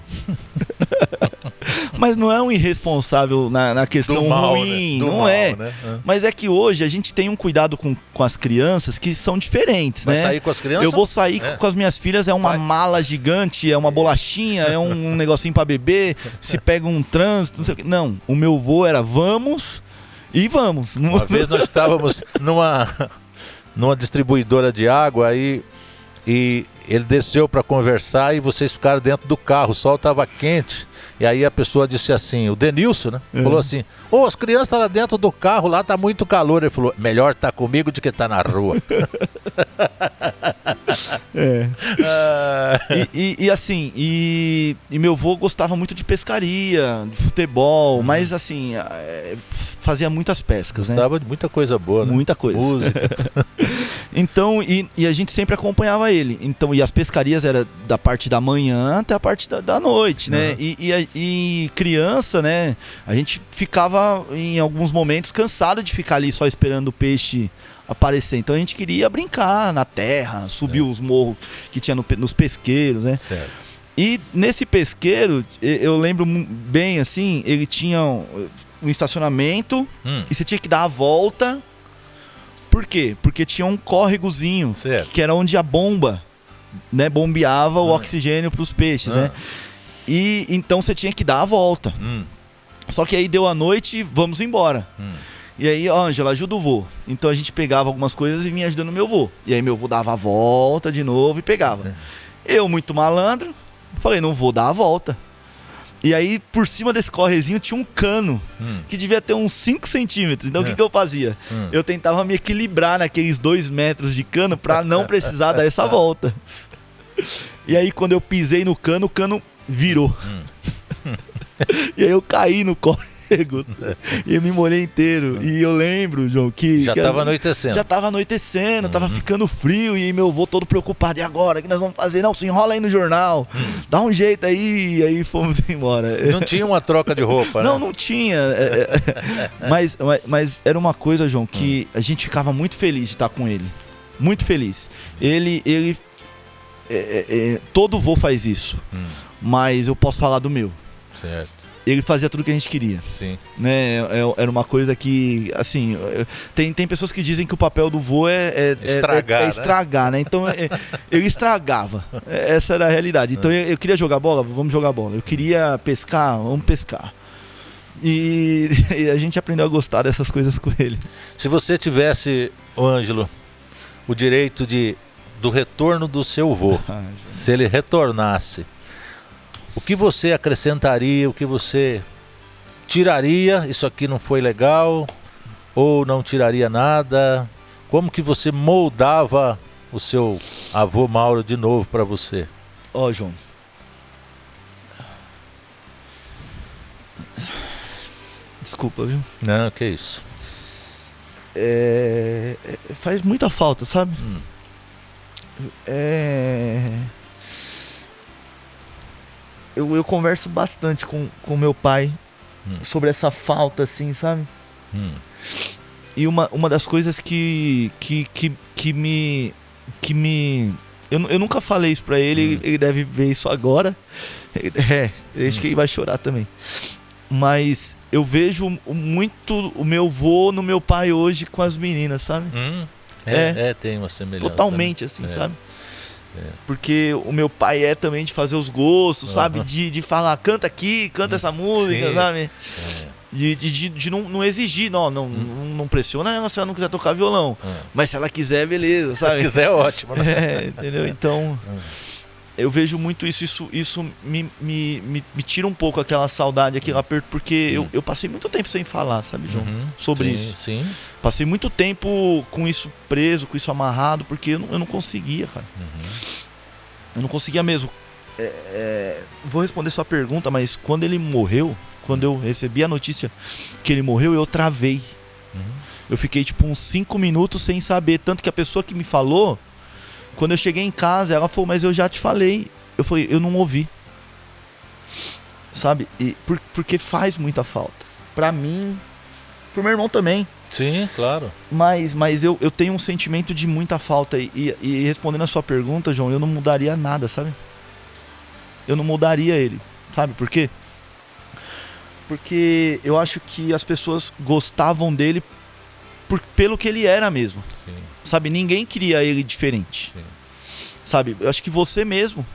Mas não é um irresponsável na questão mal, ruim, né? Não mal, é. Né? Mas é que hoje a gente tem um cuidado com as crianças que são diferentes, Vai né? sair com as crianças? Eu vou sair com as minhas filhas, é uma mala gigante, é uma bolachinha, é um negocinho pra beber, se pega um trânsito, não sei o quê. Não, o meu avô era vamos e vamos. Uma vez nós estávamos numa distribuidora de água aí, e ele desceu para conversar e vocês ficaram dentro do carro, o sol estava quente, e aí a pessoa disse assim, o Denilson, né? Falou assim, as crianças estão lá dentro do carro, lá tá muito calor. Ele falou, melhor tá comigo do que tá na rua. E assim, e meu avô gostava muito de pescaria, de futebol, mas assim, fazia muitas pescas, gostava, né? De muita coisa boa, né? Muita coisa. Música. Então, e a gente sempre acompanhava ele. Então, e as pescarias era da parte da manhã até a parte da noite, né? E criança, né? A gente ficava em alguns momentos cansado de ficar ali só esperando o peixe aparecer. Então a gente queria brincar na terra, subir os morros que tinha nos pesqueiros, né? Certo. E nesse pesqueiro, eu lembro bem assim, ele tinha um estacionamento e você tinha que dar a volta. Por quê? Porque tinha um córregozinho, que era onde a bomba, né, bombeava o oxigênio para os peixes, né? E então você tinha que dar a volta. Só que aí deu a noite, vamos embora. E aí, Ângela, ajuda o vô. Então a gente pegava algumas coisas e vinha ajudando meu vô. E aí meu vô dava a volta de novo e pegava. Eu, muito malandro, falei, não vou dar a volta. E aí, por cima desse correzinho tinha um cano que devia ter uns 5 centímetros. Então o que eu fazia? Eu tentava me equilibrar naqueles 2 metros de cano pra não precisar dar essa volta. E aí, quando eu pisei no cano, o cano virou. E aí eu caí no córrego e eu me molhei inteiro. E eu lembro, João, que... Já tava anoitecendo. Já tava anoitecendo, tava ficando frio. E meu avô todo preocupado. E agora? O que nós vamos fazer? Não, se enrola aí no jornal. Dá um jeito aí. E aí fomos embora. Não tinha uma troca de roupa, né? Não tinha. Mas era uma coisa, João, que a gente ficava muito feliz de estar com ele. Muito feliz. Ele todo vô faz isso. Mas eu posso falar do meu. Certo. Ele fazia tudo que a gente queria. Sim. Né? Era uma coisa que, assim, tem pessoas que dizem que o papel do vô é estragar, né? Então ele estragava. Essa era a realidade. Então eu queria jogar bola, vamos jogar bola. Eu queria pescar, vamos pescar. E a gente aprendeu a gostar dessas coisas com ele. Se você tivesse, Ângelo, o direito do retorno do seu vô, se ele retornasse, o que você acrescentaria, o que você tiraria? Isso aqui não foi legal? Ou não tiraria nada? Como que você moldava o seu avô Mauro de novo para você? Ó, João. Desculpa, viu? Não, que isso. Faz muita falta, sabe? Eu converso bastante com meu pai sobre essa falta, assim, sabe? E uma das coisas que me... Eu nunca falei isso pra ele, ele deve ver isso agora. Acho que ele vai chorar também. Mas eu vejo muito o meu vô no meu pai hoje com as meninas, sabe? Tem uma semelhança. Totalmente, assim, sabe? Porque o meu pai também de fazer os gostos, sabe? De falar, canta aqui, canta essa música, sabe? De não exigir, não pressiona ela se ela não quiser tocar violão. Mas se ela quiser, beleza, sabe? Se quiser, é ótimo, né? Entendeu? Então, eu vejo muito isso me tira um pouco aquela saudade, aquele aperto, porque eu passei muito tempo sem falar, sabe, João? Sobre isso. Sim. Passei muito tempo com isso preso, com isso amarrado, porque eu não conseguia, cara. Eu não conseguia mesmo. Vou responder sua pergunta, mas quando ele morreu, quando eu recebi a notícia que ele morreu, eu travei. Eu fiquei tipo uns 5 minutos sem saber, tanto que a pessoa que me falou, quando eu cheguei em casa, ela falou, mas eu já te falei. Eu falei, eu não ouvi. Sabe? Porque faz muita falta. Pra mim, pro meu irmão também. Sim, claro. Mas eu tenho um sentimento de muita falta. E respondendo a sua pergunta, João, eu não mudaria nada, sabe? Eu não mudaria ele. Sabe por quê? Porque eu acho que as pessoas gostavam dele pelo que ele era mesmo. Sim. Sabe? Ninguém queria ele diferente. Sim. Sabe? Eu acho que você mesmo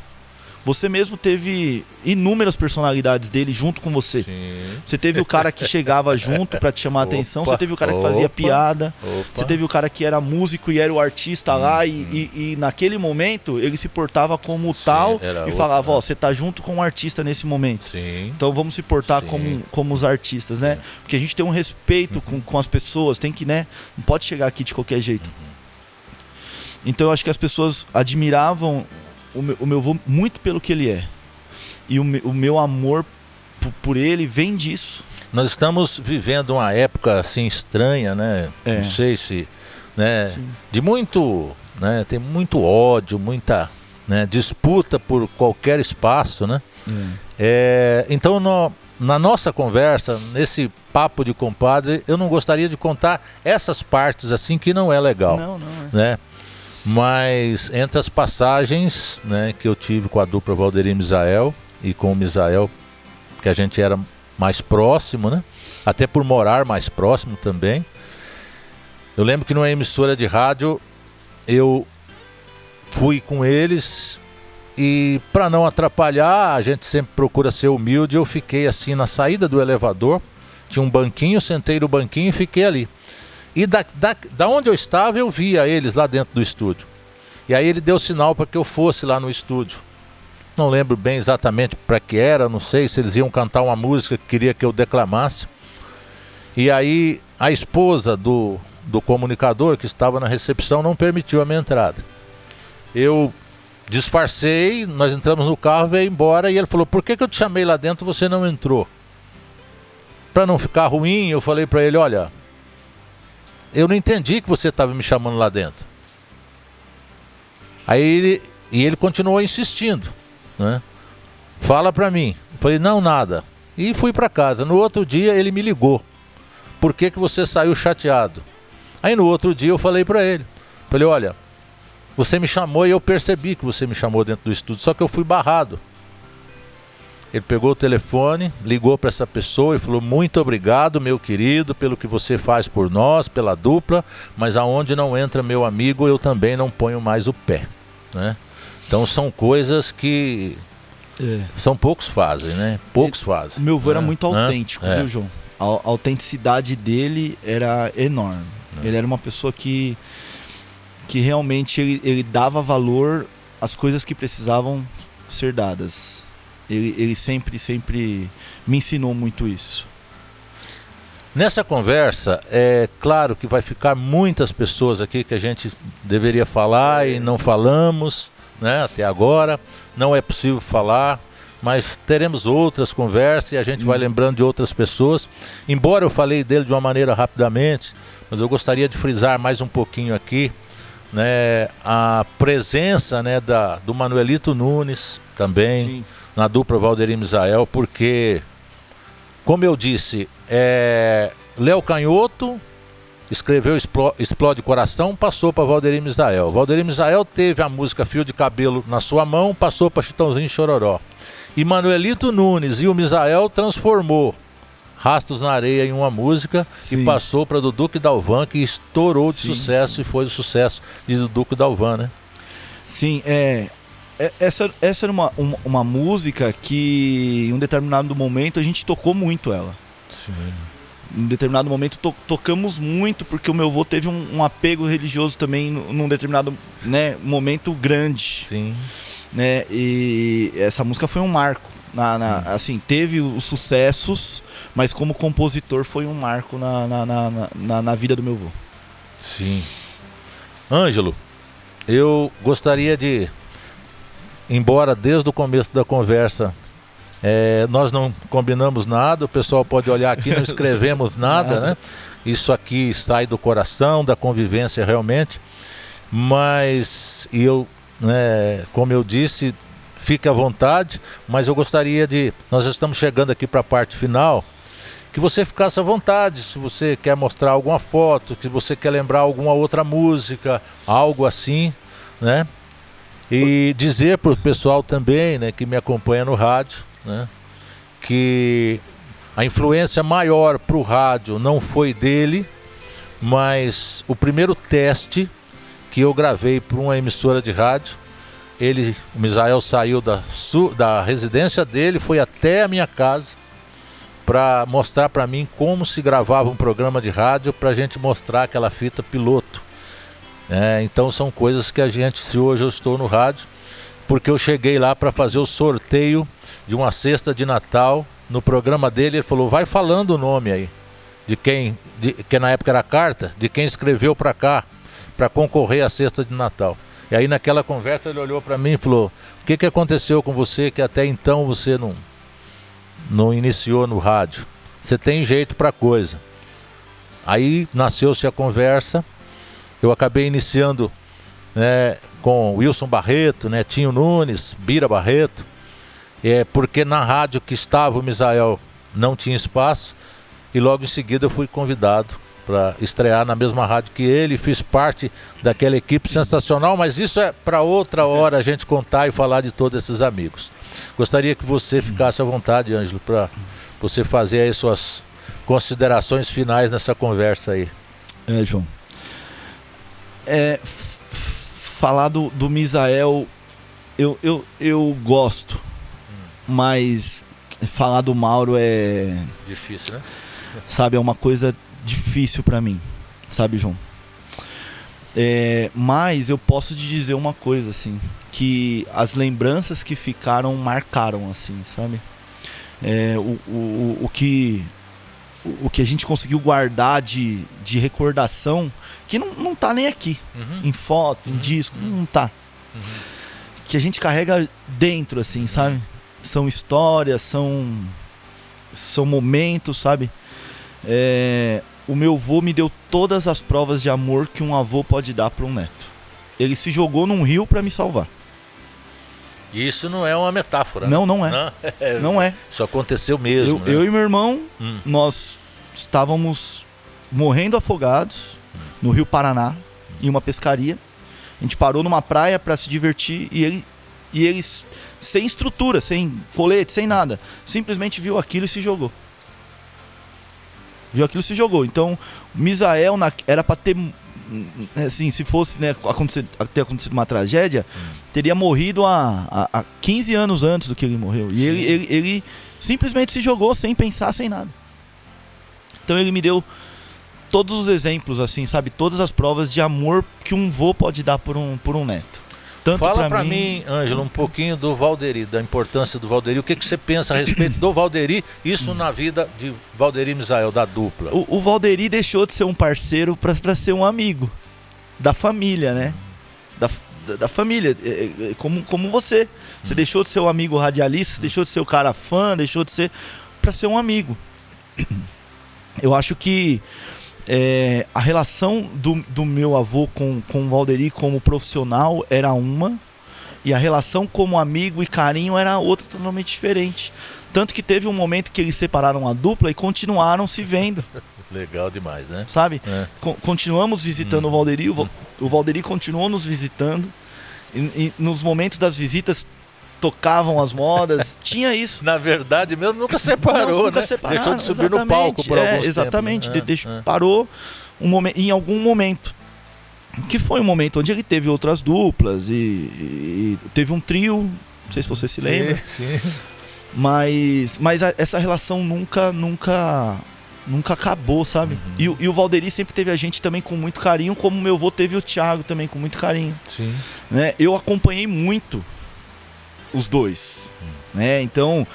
teve inúmeras personalidades dele junto com você. Sim. Você teve o cara que chegava junto pra te chamar a atenção. Você teve o cara que fazia piada. Você teve o cara que era músico e era o artista lá. E naquele momento ele se portava como tal e falava, ó, você tá junto com um artista nesse momento. Sim. Então vamos se portar como os artistas, né? Porque a gente tem um respeito com as pessoas. Tem que, né? Não pode chegar aqui de qualquer jeito. Então eu acho que as pessoas admiravam o meu avô muito pelo que ele é. E o meu amor por ele vem disso. Nós estamos vivendo uma época assim estranha, né? Não sei se, né? De muito, né? Tem muito ódio, muita, né? Disputa por qualquer espaço, né? Então na nossa conversa, nesse papo de compadre, eu não gostaria de contar essas partes assim que não é legal. Não né? Mas entre as passagens, né, que eu tive com a dupla Valdeir e Misael, e com o Misael, que a gente era mais próximo, né? Até por morar mais próximo também. Eu lembro que numa emissora de rádio eu fui com eles e, para não atrapalhar, a gente sempre procura ser humilde, eu fiquei assim na saída do elevador, tinha um banquinho, sentei no banquinho e fiquei ali. E da onde eu estava eu via eles lá dentro do estúdio. E aí ele deu sinal para que eu fosse lá no estúdio. Não lembro bem exatamente para que era, não sei se eles iam cantar uma música que queria que eu declamasse. E aí a esposa do comunicador que estava na recepção não permitiu a minha entrada. Eu disfarcei, nós entramos no carro, veio embora e ele falou: por que eu te chamei lá dentro e você não entrou? Para não ficar ruim, eu falei para ele: olha, eu não entendi que você estava me chamando lá dentro. Aí ele continuou insistindo, né? Fala para mim. Eu falei: não, nada. E fui para casa. No outro dia ele me ligou: por que você saiu chateado? Aí no outro dia eu falei para ele, falei: olha, você me chamou e eu percebi que você me chamou dentro do estúdio, só que eu fui barrado. Ele pegou o telefone, ligou para essa pessoa e falou: muito obrigado, meu querido, pelo que você faz por nós, pela dupla, mas aonde não entra meu amigo, eu também não ponho mais o pé, né? Então são coisas que são poucos fazem, né? Poucos fazem. O meu avô era muito autêntico, viu, João? A autenticidade dele era enorme. Ele era uma pessoa que realmente ele dava valor às coisas que precisavam ser dadas. Ele sempre me ensinou muito isso. Nessa conversa, é claro que vai ficar muitas pessoas aqui que a gente deveria falar e não falamos, né, até agora. Não é possível falar, mas teremos outras conversas e a gente vai lembrando de outras pessoas. Embora eu falei dele de uma maneira rapidamente, mas eu gostaria de frisar mais um pouquinho aqui, né, a presença, né, do Manuelito Nunes também. Sim. Na dupla Valderir Misael, porque, como eu disse, Léo Canhoto escreveu Explode Coração, passou para Valderir Misael. Valderir Misael teve a música Fio de Cabelo na sua mão, passou para Chitãozinho e Chororó. E Manuelito Nunes e o Misael transformou Rastros na Areia em uma música. Sim. E passou para Duduque Dalvan, que estourou de sucesso. Sim. E foi o sucesso de Duduque Dalvan, né? Sim, essa era uma música que em um determinado momento a gente tocou muito ela. Sim. Em um determinado momento tocamos muito, porque o meu avô teve um apego religioso também num determinado, né, momento grande. Sim. Né? E essa música foi um marco. Assim, teve os sucessos, mas como compositor foi um marco na vida do meu avô. Sim. Ângelo, eu gostaria de... Embora desde o começo da conversa nós não combinamos nada, o pessoal pode olhar aqui, não escrevemos nada, né? Isso aqui sai do coração, da convivência realmente. Mas eu, né, como eu disse, fique à vontade, mas eu gostaria de... Nós já estamos chegando aqui para a parte final, que você ficasse à vontade, se você quer mostrar alguma foto, se você quer lembrar alguma outra música, algo assim, né? E dizer para o pessoal também, né, que me acompanha no rádio, né, que a influência maior para o rádio não foi dele, mas o primeiro teste que eu gravei para uma emissora de rádio, o Misael saiu da residência dele, foi até a minha casa para mostrar para mim como se gravava um programa de rádio, para a gente mostrar aquela fita piloto. Então são coisas que a gente, se hoje eu estou no rádio, porque eu cheguei lá para fazer o sorteio de uma cesta de Natal, no programa dele ele falou: vai falando o nome aí, que na época era carta, de quem escreveu para cá, para concorrer à cesta de Natal. E aí naquela conversa ele olhou para mim e falou: o que aconteceu com você que até então você não iniciou no rádio? Você tem jeito para coisa. Aí nasceu-se a conversa. Eu acabei iniciando, né, com Wilson Barreto, Netinho Nunes, Bira Barreto, porque na rádio que estava o Misael não tinha espaço, e logo em seguida eu fui convidado para estrear na mesma rádio que ele, fiz parte daquela equipe sensacional, mas isso é para outra hora a gente contar e falar de todos esses amigos. Gostaria que você ficasse à vontade, Ângelo, para você fazer aí suas considerações finais nessa conversa aí. João. Falar do Misael, eu gosto, mas falar do Mauro é... Difícil, né? Sabe, é uma coisa difícil pra mim, sabe, João? Mas eu posso te dizer uma coisa, assim, que as lembranças que ficaram marcaram, assim, sabe? O que a gente conseguiu guardar de recordação, que não tá nem aqui, em foto, em disco, não tá. Que a gente carrega dentro, assim, sabe? São histórias, são momentos, sabe? O meu avô me deu todas as provas de amor que um avô pode dar para um neto. Ele se jogou num rio para me salvar. Isso não é uma metáfora. Não é. Não é. Isso aconteceu mesmo. Eu e meu irmão, nós estávamos morrendo afogados no Rio Paraná, em uma pescaria. A gente parou numa praia para se divertir e ele, sem estrutura, sem colete, sem nada, simplesmente viu aquilo e se jogou. Então, Misael era para ter, assim, se fosse, né, ter acontecido uma tragédia, teria morrido há 15 anos antes do que ele morreu. E ele simplesmente se jogou sem pensar, sem nada. Então ele me deu todos os exemplos, assim, sabe? Todas as provas de amor que um vô pode dar por um neto. Tanto Fala pra mim, Ângelo, um pouquinho do Valderi, da importância do Valderi. O que você pensa a respeito do Valderi? Isso na vida de Valderi e Misael, da dupla. O Valderi deixou de ser um parceiro pra ser um amigo da família, né? Da família, como você. Você deixou de ser um amigo radialista, deixou de ser o cara fã, deixou de ser pra ser um amigo. Eu acho que a relação do meu avô com o Valderi como profissional era uma, e a relação como amigo e carinho era outra, totalmente diferente. Tanto que teve um momento que eles separaram a dupla e continuaram se vendo. Legal demais, né? Sabe? Continuamos visitando o Valderi, o Valderi continuou nos visitando, e nos momentos das visitas tocavam as modas, tinha isso. Na verdade mesmo nunca separou, nunca né? separaram, deixou de subir no palco por alguns exatamente, tempos. Parou em algum momento. Que foi um momento onde ele teve outras duplas e teve um trio, não sei se você se lembra. Sim. Mas essa relação nunca acabou, sabe? E o Valderi sempre teve a gente também com muito carinho, como meu avô teve o Thiago também com muito carinho. Sim. Né? Eu acompanhei muito os dois, né? Então,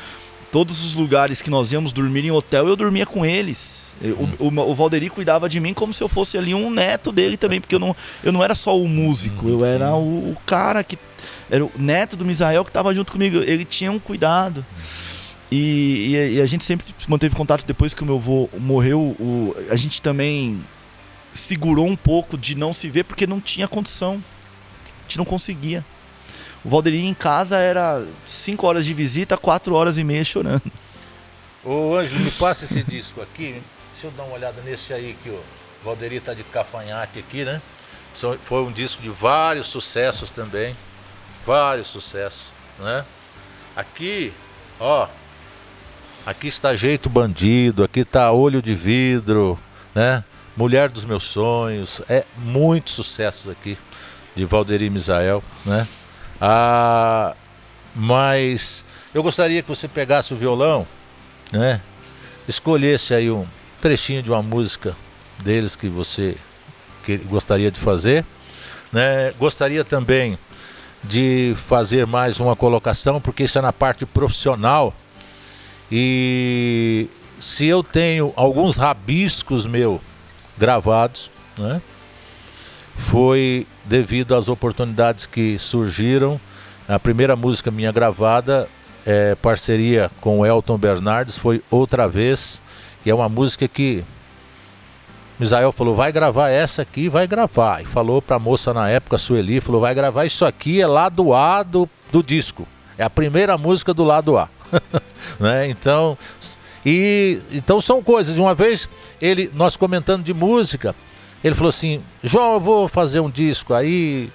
todos os lugares que nós íamos dormir em hotel, eu dormia com eles. O Valderi cuidava de mim como se eu fosse ali um neto dele também, porque eu não era só o músico, eu era o cara que era o neto do Misael que estava junto comigo. Ele tinha um cuidado. E a gente sempre manteve contato. Depois que o meu avô morreu, a gente também segurou um pouco de não se ver, porque não tinha condição. A gente não conseguia. O Valderi em casa era 5 horas de visita, 4 horas e meia chorando. Ô Ângelo, me passa esse disco aqui. Deixa eu dar uma olhada nesse aí que o Valderi tá de cafanhaque aqui, né? Foi um disco de vários sucessos também. Vários sucessos, né? Aqui, ó. Aqui está Jeito Bandido, aqui está Olho de Vidro, né? Mulher dos Meus Sonhos. É muito sucesso aqui de Valderi e Misael, né? Mas eu gostaria que você pegasse o violão, né? Escolhesse aí um trechinho de uma música deles que você gostaria de fazer, né? Gostaria também de fazer mais uma colocação, porque isso é na parte profissional. E se eu tenho alguns rabiscos meus gravados, né? Foi devido às oportunidades que surgiram. A primeira música minha gravada, parceria com o Elton Bernardes, foi Outra Vez, que é uma música que Misael falou, vai gravar essa aqui, vai gravar. E falou pra moça na época, Sueli, falou, vai gravar isso aqui, é lado A do disco. É a primeira música do lado A. Né? Então são coisas. De uma vez, nós comentando de música, ele falou assim, João, eu vou fazer um disco aí,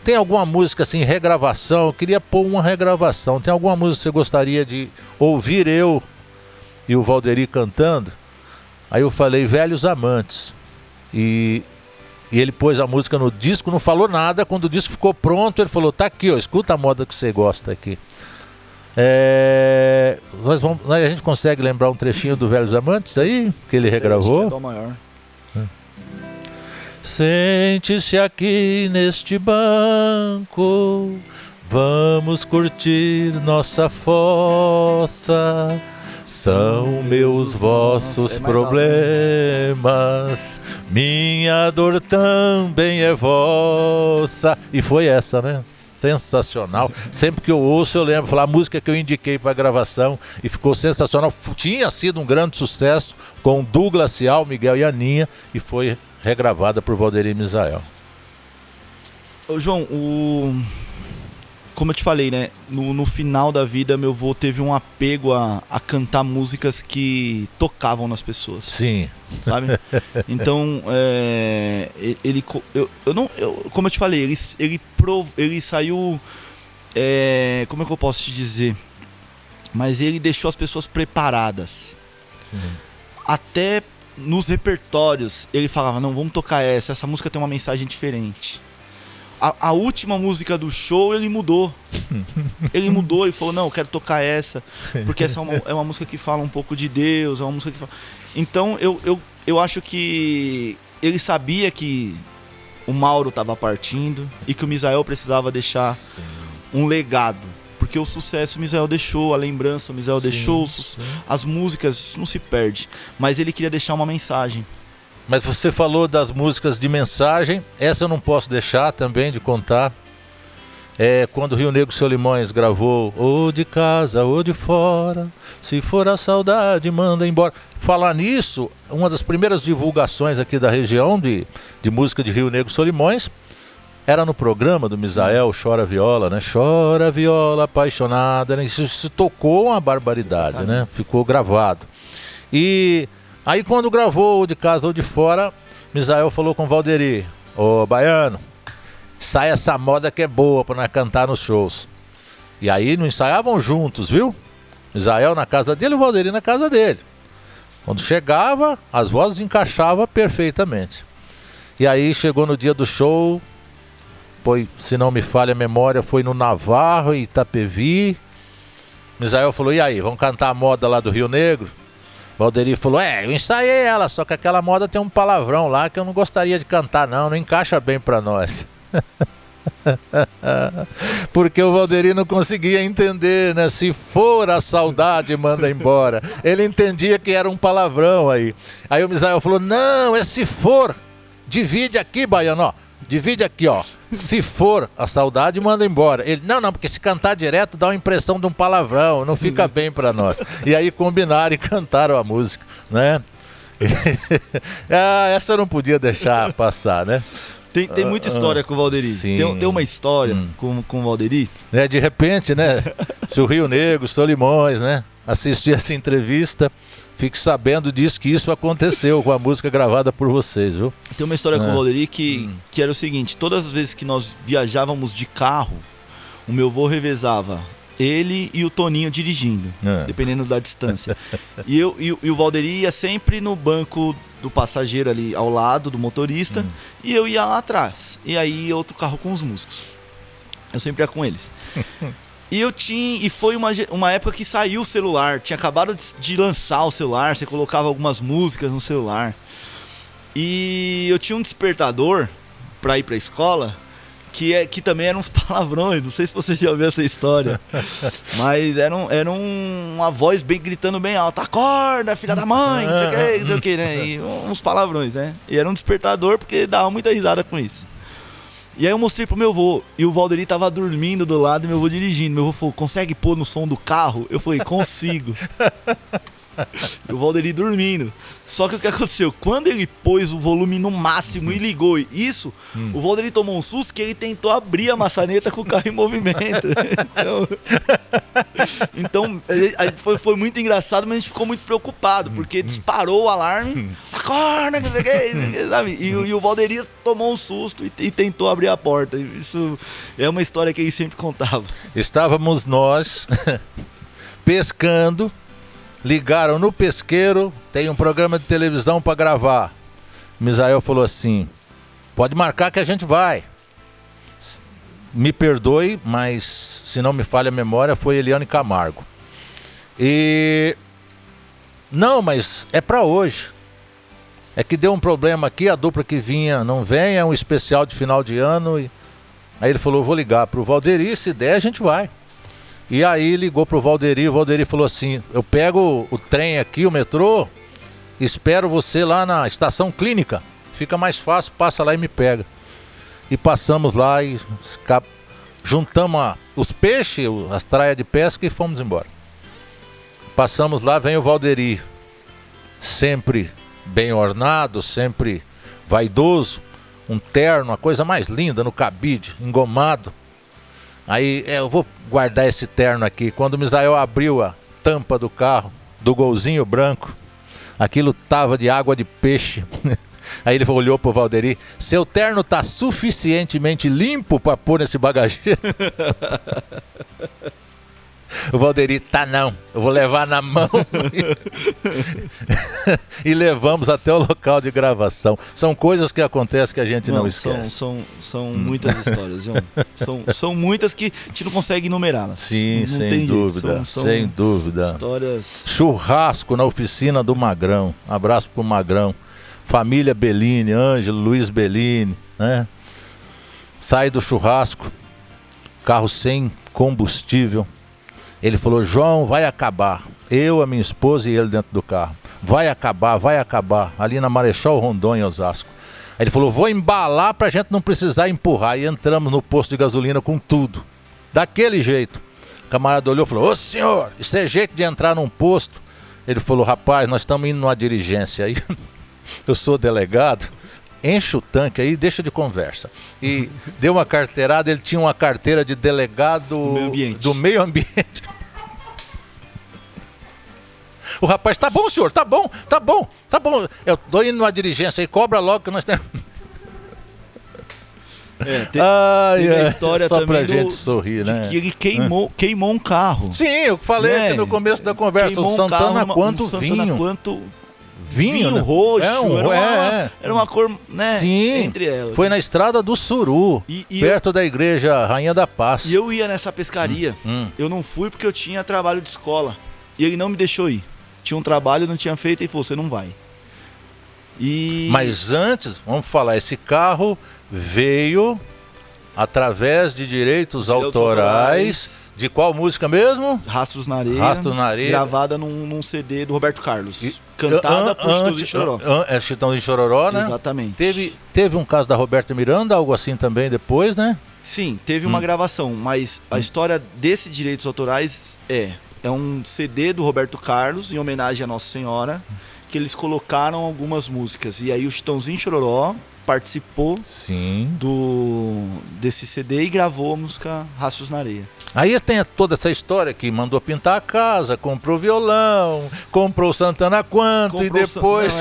tem alguma música assim, regravação, eu queria pôr uma regravação, tem alguma música que você gostaria de ouvir eu e o Valderi cantando? Aí eu falei, Velhos Amantes. E E ele pôs a música no disco, não falou nada. Quando o disco ficou pronto, ele falou, tá aqui, ó, escuta a moda que você gosta aqui. A gente consegue lembrar um trechinho do Velhos Amantes aí, que ele regravou? Acho que é Dó maior. Sente-se aqui neste banco, vamos curtir nossa fossa. São meus vossos problemas, minha dor também é vossa. E foi essa, né? Sensacional. Sempre que eu ouço, eu lembro, falar a música que eu indiquei para gravação e ficou sensacional. Tinha sido um grande sucesso com Douglas Cial, Miguel e Aninha, e foi regravada por Valderir Misael. Ô, João, como eu te falei, né? No final da vida, meu avô teve um apego a cantar músicas que tocavam nas pessoas. Sim. Sabe? Então, como eu te falei, ele saiu. Como é que eu posso te dizer? Mas ele deixou as pessoas preparadas. Sim. Até nos repertórios, ele falava: não, vamos tocar essa música tem uma mensagem diferente. A última música do show ele mudou. Ele mudou e falou: não, eu quero tocar essa, porque essa é uma música que fala um pouco de Deus, é uma música que fala... Então eu acho que ele sabia que o Mauro estava partindo e que o Misael precisava deixar um legado. Porque o sucesso o Misael deixou, a lembrança o Misael deixou, as músicas não se perde. Mas ele queria deixar uma mensagem. Mas você falou das músicas de mensagem, essa eu não posso deixar também de contar. Quando o Rio Negro Solimões gravou ou de casa ou de fora, se for a saudade manda embora. Falar nisso, uma das primeiras divulgações aqui da região de música de Rio Negro Solimões era no programa do Misael, Chora Viola, né? Chora Viola apaixonada, né? Isso tocou uma barbaridade, né? Ficou gravado. E aí quando gravou ou de casa ou de fora, Misael falou com o Valderir: ô baiano, sai essa moda que é boa pra nós cantar nos shows. E aí não ensaiavam juntos, viu? Misael na casa dele e o Valderir na casa dele. Quando chegava, as vozes encaixavam perfeitamente. E aí chegou no dia do show, se não me falha a memória, foi no Navarro, em Itapevi. Misael falou: e aí, vamos cantar a moda lá do Rio Negro? Valderir falou: eu ensaiei ela, só que aquela moda tem um palavrão lá que eu não gostaria de cantar não encaixa bem pra nós. Porque o Valderir não conseguia entender, né? Se for a saudade, manda embora. Ele entendia que era um palavrão aí. Aí o Misael falou: não, se for. Divide aqui, baiano, ó. Divide aqui, ó. Se for a saudade, manda embora. Ele: não, porque se cantar direto dá uma impressão de um palavrão, não fica bem pra nós. E aí combinaram e cantaram a música, né? Essa eu não podia deixar passar, né? Tem muita história com o Valderir. Tem uma história com o Valderir. De repente, né? Se o Rio Negro, Solimões, né? Assistir essa entrevista, fique sabendo disso, que isso aconteceu com a música gravada por vocês, viu? Tem uma história com o Valderir que era o seguinte: todas as vezes que nós viajávamos de carro, o meu avô revezava ele e o Toninho dirigindo, dependendo da distância. E o Valderir ia sempre no banco do passageiro ali ao lado do motorista, e eu ia lá atrás. E aí outro carro com os músicos. Eu sempre ia com eles. E foi uma época que saiu o celular, tinha acabado de lançar o celular, você colocava algumas músicas no celular. E eu tinha um despertador pra ir pra escola, que também eram uns palavrões, não sei se você já ouviu essa história. Mas era uma voz gritando bem alta: acorda, filha da mãe, não sei o que, né? E uns palavrões, né? E era um despertador porque dava muita risada com isso. E aí eu mostrei pro meu avô, e o Valderir tava dormindo do lado e meu avô dirigindo. Meu avô falou: consegue pôr no som do carro? Eu falei: consigo. E o Valderir dormindo. Só que o que aconteceu? Quando ele pôs o volume no máximo e ligou isso, o Valderir tomou um susto que ele tentou abrir a maçaneta com o carro em movimento. Então foi muito engraçado, mas a gente ficou muito preocupado, porque disparou o alarme, acorda, sabe? E o Valderir tomou um susto e tentou abrir a porta. Isso é uma história que ele sempre contava. Estávamos nós pescando. Ligaram no pesqueiro, tem um programa de televisão para gravar. Misael falou assim: Pode marcar que a gente vai. Me perdoe, mas se não me falha a memória, foi Eliane Camargo. Não, mas é pra hoje. É que deu um problema aqui, a dupla que vinha não vem, é um especial de final de ano. Aí ele falou, vou ligar pro Valderi, se der a gente vai. E aí ligou pro Valderi, o Valderi falou assim, eu pego o trem aqui, o metrô, espero você lá na estação clínica. Fica mais fácil, passa lá e me pega. E passamos lá e juntamos os peixes, as traias de pesca e fomos embora. Passamos lá, vem o Valderi, sempre bem ornado, sempre vaidoso, um terno, a coisa mais linda no cabide, engomado. Aí eu vou guardar esse terno aqui. Quando o Misael abriu a tampa do carro, do golzinho branco, aquilo tava de água de peixe. Aí ele olhou pro Valderi, seu terno tá suficientemente limpo para pôr nesse bagageiro? O Valderi, tá não, eu vou levar na mão. E levamos até o local de gravação. São coisas que acontecem que a gente não esquece. São muitas histórias, João. São muitas que a gente não consegue enumerá-las. Sim, não sem tem dúvida, jeito. sem dúvida. Histórias... Churrasco na oficina do Magrão. Abraço pro Magrão. Família Bellini, Ângelo, Luiz Bellini, né? Sai do churrasco, carro sem combustível. Ele falou, João, vai acabar. Eu, a minha esposa e ele dentro do carro. Vai acabar. Ali na Marechal Rondon, em Osasco. Aí ele falou, vou embalar pra gente não precisar empurrar. E entramos no posto de gasolina com tudo. Daquele jeito. O camarada olhou e falou, ô senhor, isso é jeito de entrar num posto? Ele falou, rapaz, nós estamos indo numa diligência aí. Eu sou delegado, enche o tanque aí, deixa de conversa. E deu uma carteirada, ele tinha uma carteira de delegado do meio ambiente. O rapaz, tá bom senhor, tá bom. Eu tô indo numa diligência aí, cobra logo que nós temos... Teve a história só também pra gente sorrir, né? Que ele queimou um carro. Sim, eu falei aqui no começo da conversa, Queimou o Santana quanto vinho roxo, né? era uma cor, né? Sim, entre elas. Foi na estrada do Suru, perto da igreja Rainha da Paz. E eu ia nessa pescaria, eu não fui porque eu tinha trabalho de escola. E ele não me deixou ir. Tinha um trabalho, não tinha feito, e falou, você não vai. Mas antes, vamos falar, esse carro veio através de direitos autorais. De qual música mesmo? Rastros na Areia. Rastros na Areia. Gravada num CD do Roberto Carlos. Cantada por Chitãozinho e Chororó. É Chitãozinho e Chororó, né? Exatamente. Teve um caso da Roberta Miranda, algo assim também depois, né? Sim, teve uma gravação, mas a história desses direitos autorais é um CD do Roberto Carlos, em homenagem à Nossa Senhora, que eles colocaram algumas músicas. E aí o Chitãozinho e Chororó participou desse CD e gravou a música Rastros na Areia. Aí tem toda essa história que mandou pintar a casa, comprou violão, comprou Santana Quanto e depois...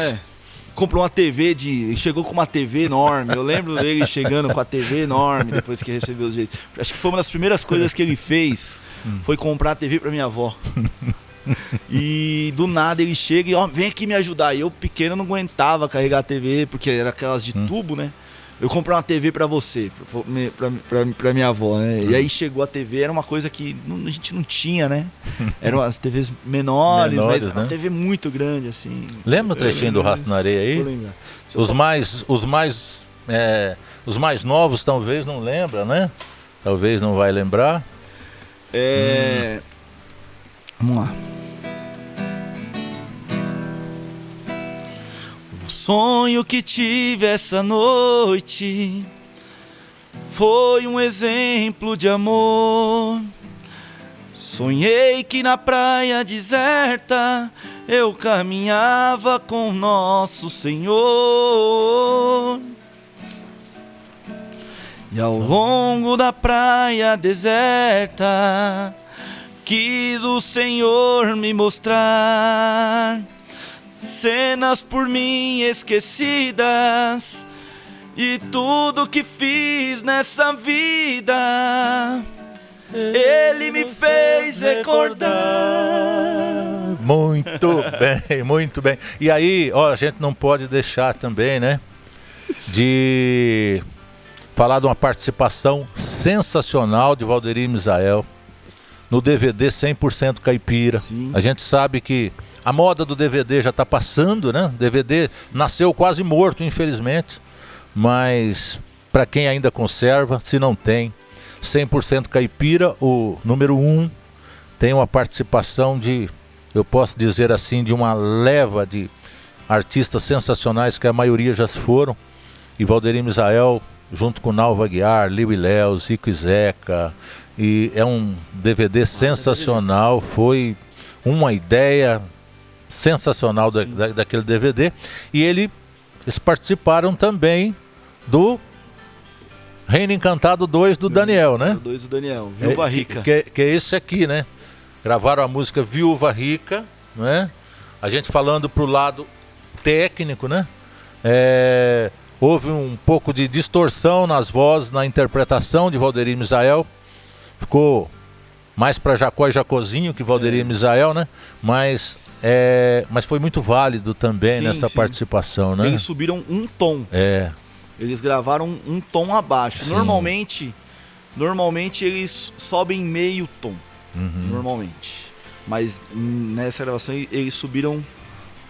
Comprou uma TV chegou com uma TV enorme. Eu lembro dele chegando com a TV enorme depois que recebeu os direitos. Acho que foi uma das primeiras coisas que ele fez, foi comprar a TV pra minha avó. E do nada ele chega e vem aqui me ajudar. E eu pequeno não aguentava carregar a TV, porque era aquelas de tubo, né? Eu comprei uma TV pra você, pra minha avó, né? E aí chegou a TV, era uma coisa que a gente não tinha, né? Eram as TVs menores, mas era uma TV muito grande, assim. Lembra o trechinho do Rastro na Areia aí? Vou lembrar. Os mais novos talvez não lembram, né? Talvez não vai lembrar. Vamos lá. O sonho que tive essa noite foi um exemplo de amor. Sonhei que na praia deserta eu caminhava com Nosso Senhor. E ao longo da praia deserta quis o Senhor me mostrar cenas por mim esquecidas e tudo que fiz nessa vida Ele me fez recordar. Muito bem, muito bem. E aí, a gente não pode deixar também, né? de falar de uma participação sensacional de Valderi Misael no DVD 100% Caipira. Sim. A gente sabe que a moda do DVD já está passando, né? O DVD nasceu quase morto, infelizmente. Mas para quem ainda conserva, se não tem, 100% Caipira, o número 1, tem uma participação de, eu posso dizer assim, de uma leva de artistas sensacionais que a maioria já se foram. E Valderi Misael, junto com Nalva Aguiar, Liu e Léo, Zico e Zeca. E é um DVD sensacional, foi uma ideia sensacional daquele DVD. E eles participaram também do Reino Encantado 2 do Daniel, né? 2 do Daniel, Viúva Rica. Que é esse aqui, né? Gravaram a música Viúva Rica, né? A gente falando pro lado técnico, né? Houve um pouco de distorção nas vozes, na interpretação de Valderi Misael. Ficou mais para Jacó e Jacozinho que Valderi Misael, né? Mas foi muito válido também nessa participação, né? Eles subiram um tom. Eles gravaram um tom abaixo. Sim. Normalmente eles sobem meio tom. Normalmente. Mas nessa gravação eles subiram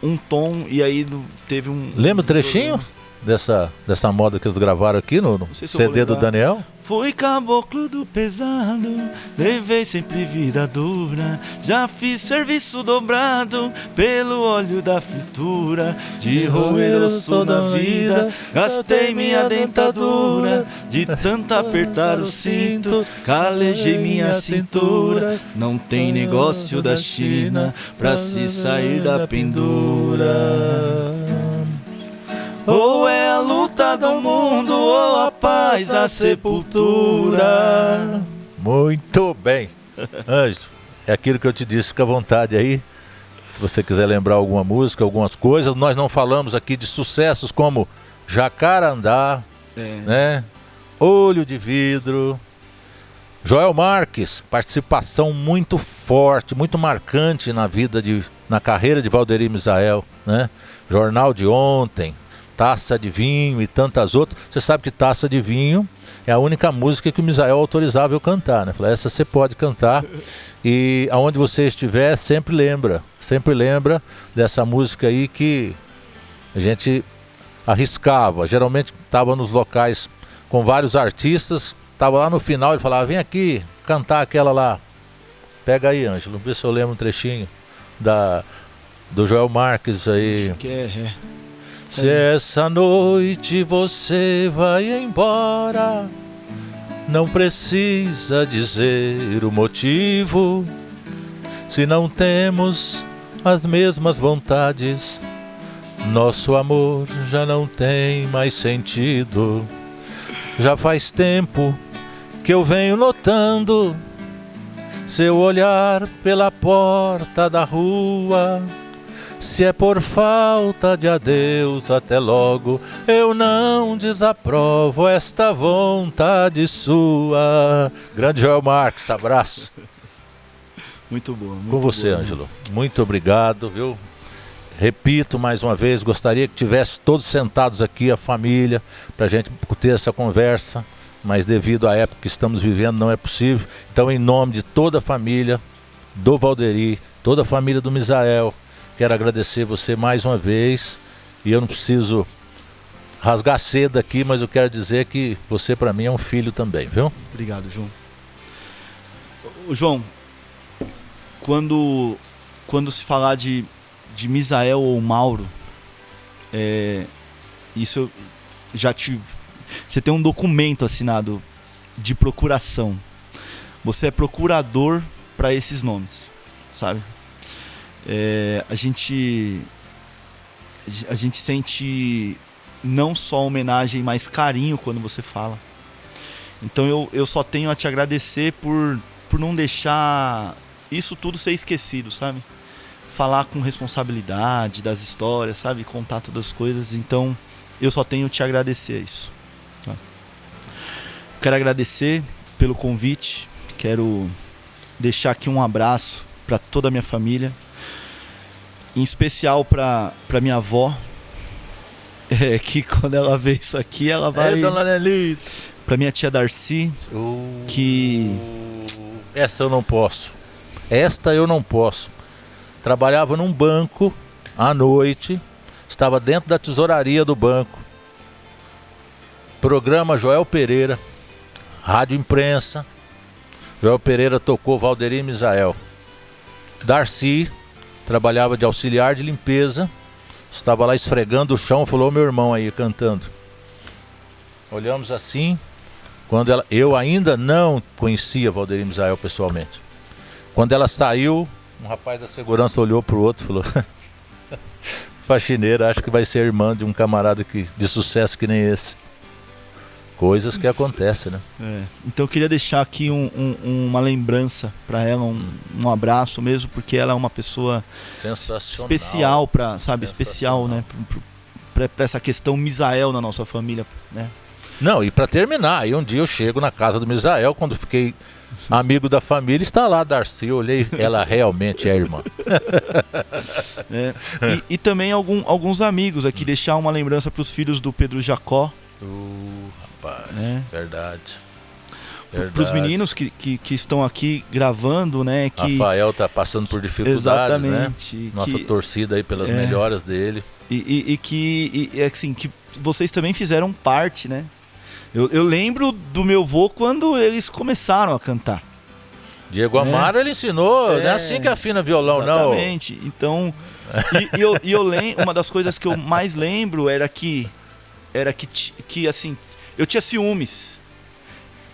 um tom e aí teve um... Lembra o trechinho dessa moda que eles gravaram aqui no CD do Daniel? Fui caboclo do pesado, levei sempre vida dura, já fiz serviço dobrado pelo óleo da fritura, de roer eu sou da vida, gastei minha dentadura, de tanto apertar o cinto, calejei minha cintura, não tem negócio da China pra se sair da pendura. Ou é a luta do mundo ou a paz da sepultura. Muito bem. Anjo, é aquilo que eu te disse, fica à vontade aí. Se você quiser lembrar alguma música, algumas coisas. Nós não falamos aqui de sucessos como Jacarandá, né? Olho de Vidro. Joel Marques, participação muito forte, muito marcante na carreira de Valderi Misael, né? Jornal de Ontem, Taça de Vinho e tantas outras. Você sabe que Taça de Vinho é a única música que o Misael autorizava eu cantar, né? Falei, essa você pode cantar e aonde você estiver, sempre lembra dessa música aí que a gente arriscava. Geralmente estava nos locais com vários artistas, estava lá no final, ele falava, vem aqui cantar aquela lá. Pega aí, Ângelo, vê se eu lembro um trechinho do Joel Marques aí. Acho que Se essa noite você vai embora, não precisa dizer o motivo. Se não temos as mesmas vontades, nosso amor já não tem mais sentido. Já faz tempo que eu venho notando seu olhar pela porta da rua. Se é por falta de adeus, até logo, eu não desaprovo esta vontade sua. Grande Joel Marques, abraço. Muito boa. Com você, Ângelo. Muito obrigado, viu? Repito mais uma vez, gostaria que tivesse todos sentados aqui, a família, para a gente ter essa conversa, mas devido à época que estamos vivendo não é possível. Então, em nome de toda a família do Valderi, toda a família do Misael, quero agradecer você mais uma vez. E eu não preciso rasgar seda aqui, mas eu quero dizer que você para mim é um filho também, viu? Obrigado, João. João, quando se falar de Misael ou Mauro, isso eu já tive. Você tem um documento assinado de procuração. Você é procurador para esses nomes, sabe? A gente sente não só homenagem, mas carinho quando você fala. Então eu só tenho a te agradecer por não deixar isso tudo ser esquecido, sabe? Falar com responsabilidade das histórias, sabe? Contar todas as coisas. Então eu só tenho a te agradecer isso. Tá? Quero agradecer pelo convite. Quero deixar aqui um abraço para toda a minha família. Em especial para minha avó, É que quando ela vê isso aqui, ela vai Dona Nelita. pra minha tia Darcy, que... Esta eu não posso. Esta eu não posso. Trabalhava num banco à noite, estava dentro da tesouraria do banco. Programa Joel Pereira, Rádio Imprensa. Joel Pereira tocou Valderi Misael. Darcy trabalhava de auxiliar de limpeza, estava lá esfregando o chão, falou: meu irmão aí cantando. Olhamos assim, quando eu ainda não conhecia Valderi Misael pessoalmente. Quando ela saiu, um rapaz da segurança olhou para o outro e falou: faxineira, acho que vai ser irmã de um camarada de sucesso que nem esse. Coisas que acontecem, né? Então eu queria deixar aqui uma lembrança para ela, um abraço mesmo, porque ela é uma pessoa especial especial, né? Pra essa questão Misael na nossa família, né? Não, e para terminar, aí um dia eu chego na casa do Misael, quando fiquei amigo da família, está lá a Darcy, eu olhei, ela realmente é irmã. E também alguns amigos aqui, deixar uma lembrança para os filhos do Pedro Jacó. Rapaz, verdade. Para os meninos que estão aqui gravando, né? Rafael tá passando por dificuldades, exatamente, né? Nossa torcida aí pelas melhoras dele. E assim, que vocês também fizeram parte, né? Eu lembro do meu vô quando eles começaram a cantar. Diego Amaro, ele ensinou, não é assim que afina violão, exatamente. Não. Então, eu lembro, uma das coisas que eu mais lembro era que assim, eu tinha ciúmes.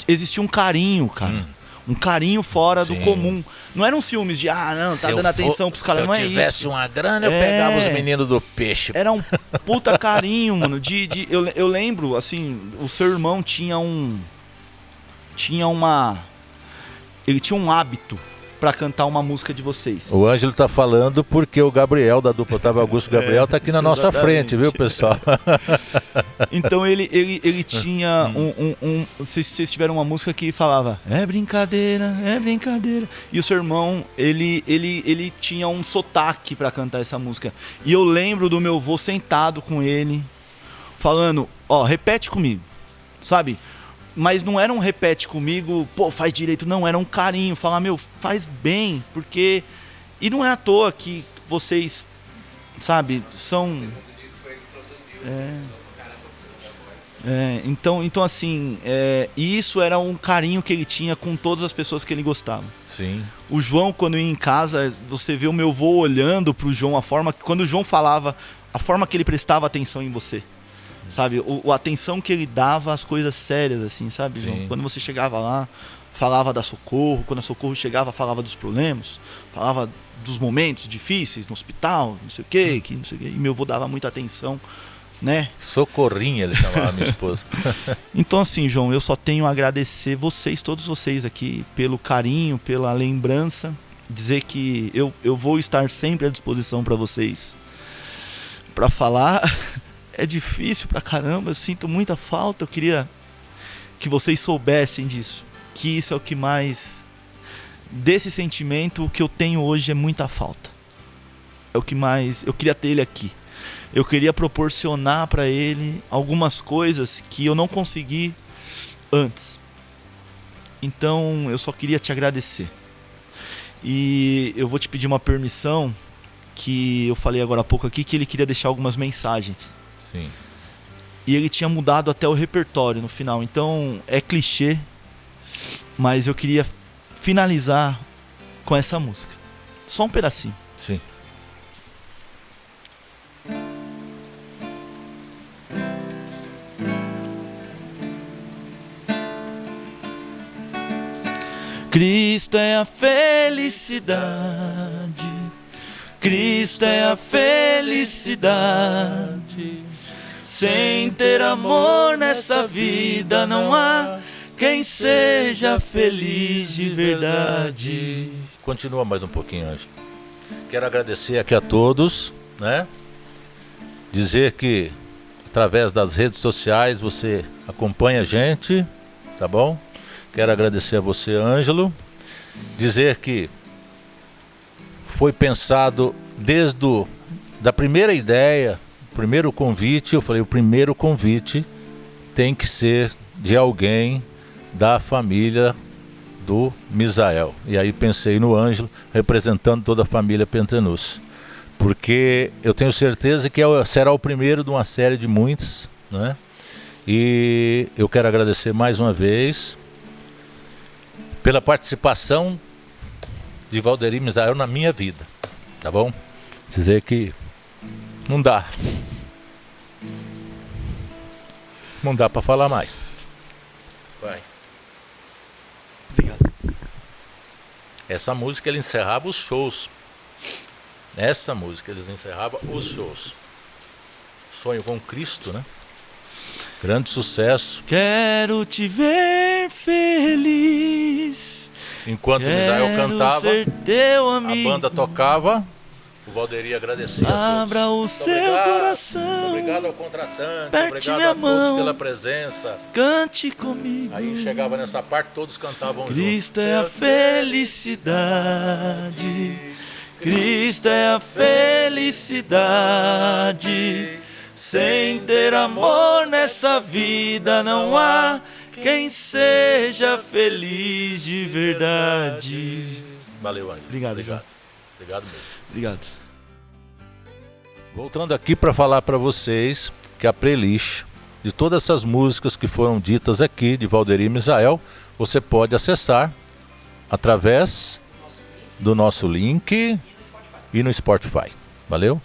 Existia um carinho, cara. Um carinho fora do comum. Não eram ciúmes de, não, tá dando atenção pros caras, não é isso. Se eu tivesse uma grana, eu pegava os meninos do peixe. Era um puta carinho, mano. Eu lembro, assim, o seu irmão ele tinha um hábito pra cantar uma música de vocês. O Ângelo tá falando porque o Gabriel, da dupla Otávio Augusto Gabriel, tá aqui na nossa frente, viu, pessoal? Então ele tinha vocês tiveram uma música que falava: é brincadeira, é brincadeira. E o seu irmão, ele tinha um sotaque pra cantar essa música. E eu lembro do meu avô sentado com ele, falando: repete comigo, sabe? Mas não era um repete comigo, faz direito, não, era um carinho, falar, faz bem, porque... E não é à toa que vocês, sabe, são... Então assim, isso era um carinho que ele tinha com todas as pessoas que ele gostava. Sim. O João, quando ia em casa, você vê o meu avô olhando pro João, quando o João falava, a forma que ele prestava atenção em você. Sabe, a atenção que ele dava às coisas sérias, assim, sabe, João? Quando você chegava lá, falava da Socorro, quando a Socorro chegava, falava dos problemas, falava dos momentos difíceis no hospital, não sei o quê, e meu avô dava muita atenção, né? Socorrinha, ele chamava a minha esposa. Então, assim, João, eu só tenho a agradecer todos vocês aqui, pelo carinho, pela lembrança, dizer que eu vou estar sempre à disposição para vocês, para falar. É difícil pra caramba, eu sinto muita falta. Eu queria que vocês soubessem disso, que isso é o que mais... Desse sentimento, o que eu tenho hoje é muita falta. É o que mais... Eu queria ter ele aqui. Eu queria proporcionar pra ele algumas coisas que eu não consegui antes. Então, eu só queria te agradecer. E eu vou te pedir uma permissão, que eu falei agora há pouco aqui, que ele queria deixar algumas mensagens. Sim. E ele tinha mudado até o repertório no final. Então é clichê, mas eu queria finalizar com essa música. Só um pedacinho. Sim. Cristo é a felicidade, Cristo é a felicidade. Sem ter amor nessa vida não há quem seja feliz de verdade. Continua mais um pouquinho, Ângelo. Quero agradecer aqui a todos, né? Dizer que através das redes sociais você acompanha a gente, tá bom? Quero agradecer a você, Ângelo. Dizer que foi pensado da primeira ideia primeiro convite, eu falei, o primeiro convite tem que ser de alguém da família do Misael. E aí pensei no Ângelo, representando toda a família Pentanus. Porque eu tenho certeza que será o primeiro de uma série de muitos, né? E eu quero agradecer mais uma vez pela participação de Valderir Misael na minha vida, tá bom? Dizer que não dá para falar mais. Vai. Obrigado. Essa música ele encerrava os shows. Essa música eles encerravam os shows. Sonho com Cristo, né? Grande sucesso. Quero te ver feliz. Enquanto o Misael cantava, ser teu a amigo. banda tocava, o Valderir agradecia a todos. Abra o seu coração. Obrigado ao contratante, Aperte obrigado minha a todos mão. pela presença. Cante comigo. Aí chegava nessa parte, todos cantavam Cristo juntos. é a felicidade. Cristo é a felicidade. Sem ter amor nessa vida não há quem seja feliz de verdade. Valeu, Ângelo. Obrigado, Obrigado mesmo. Obrigado. Voltando aqui para falar para vocês que a playlist de todas essas músicas que foram ditas aqui de Valderir Misael, você pode acessar através do nosso link e no Spotify. Valeu?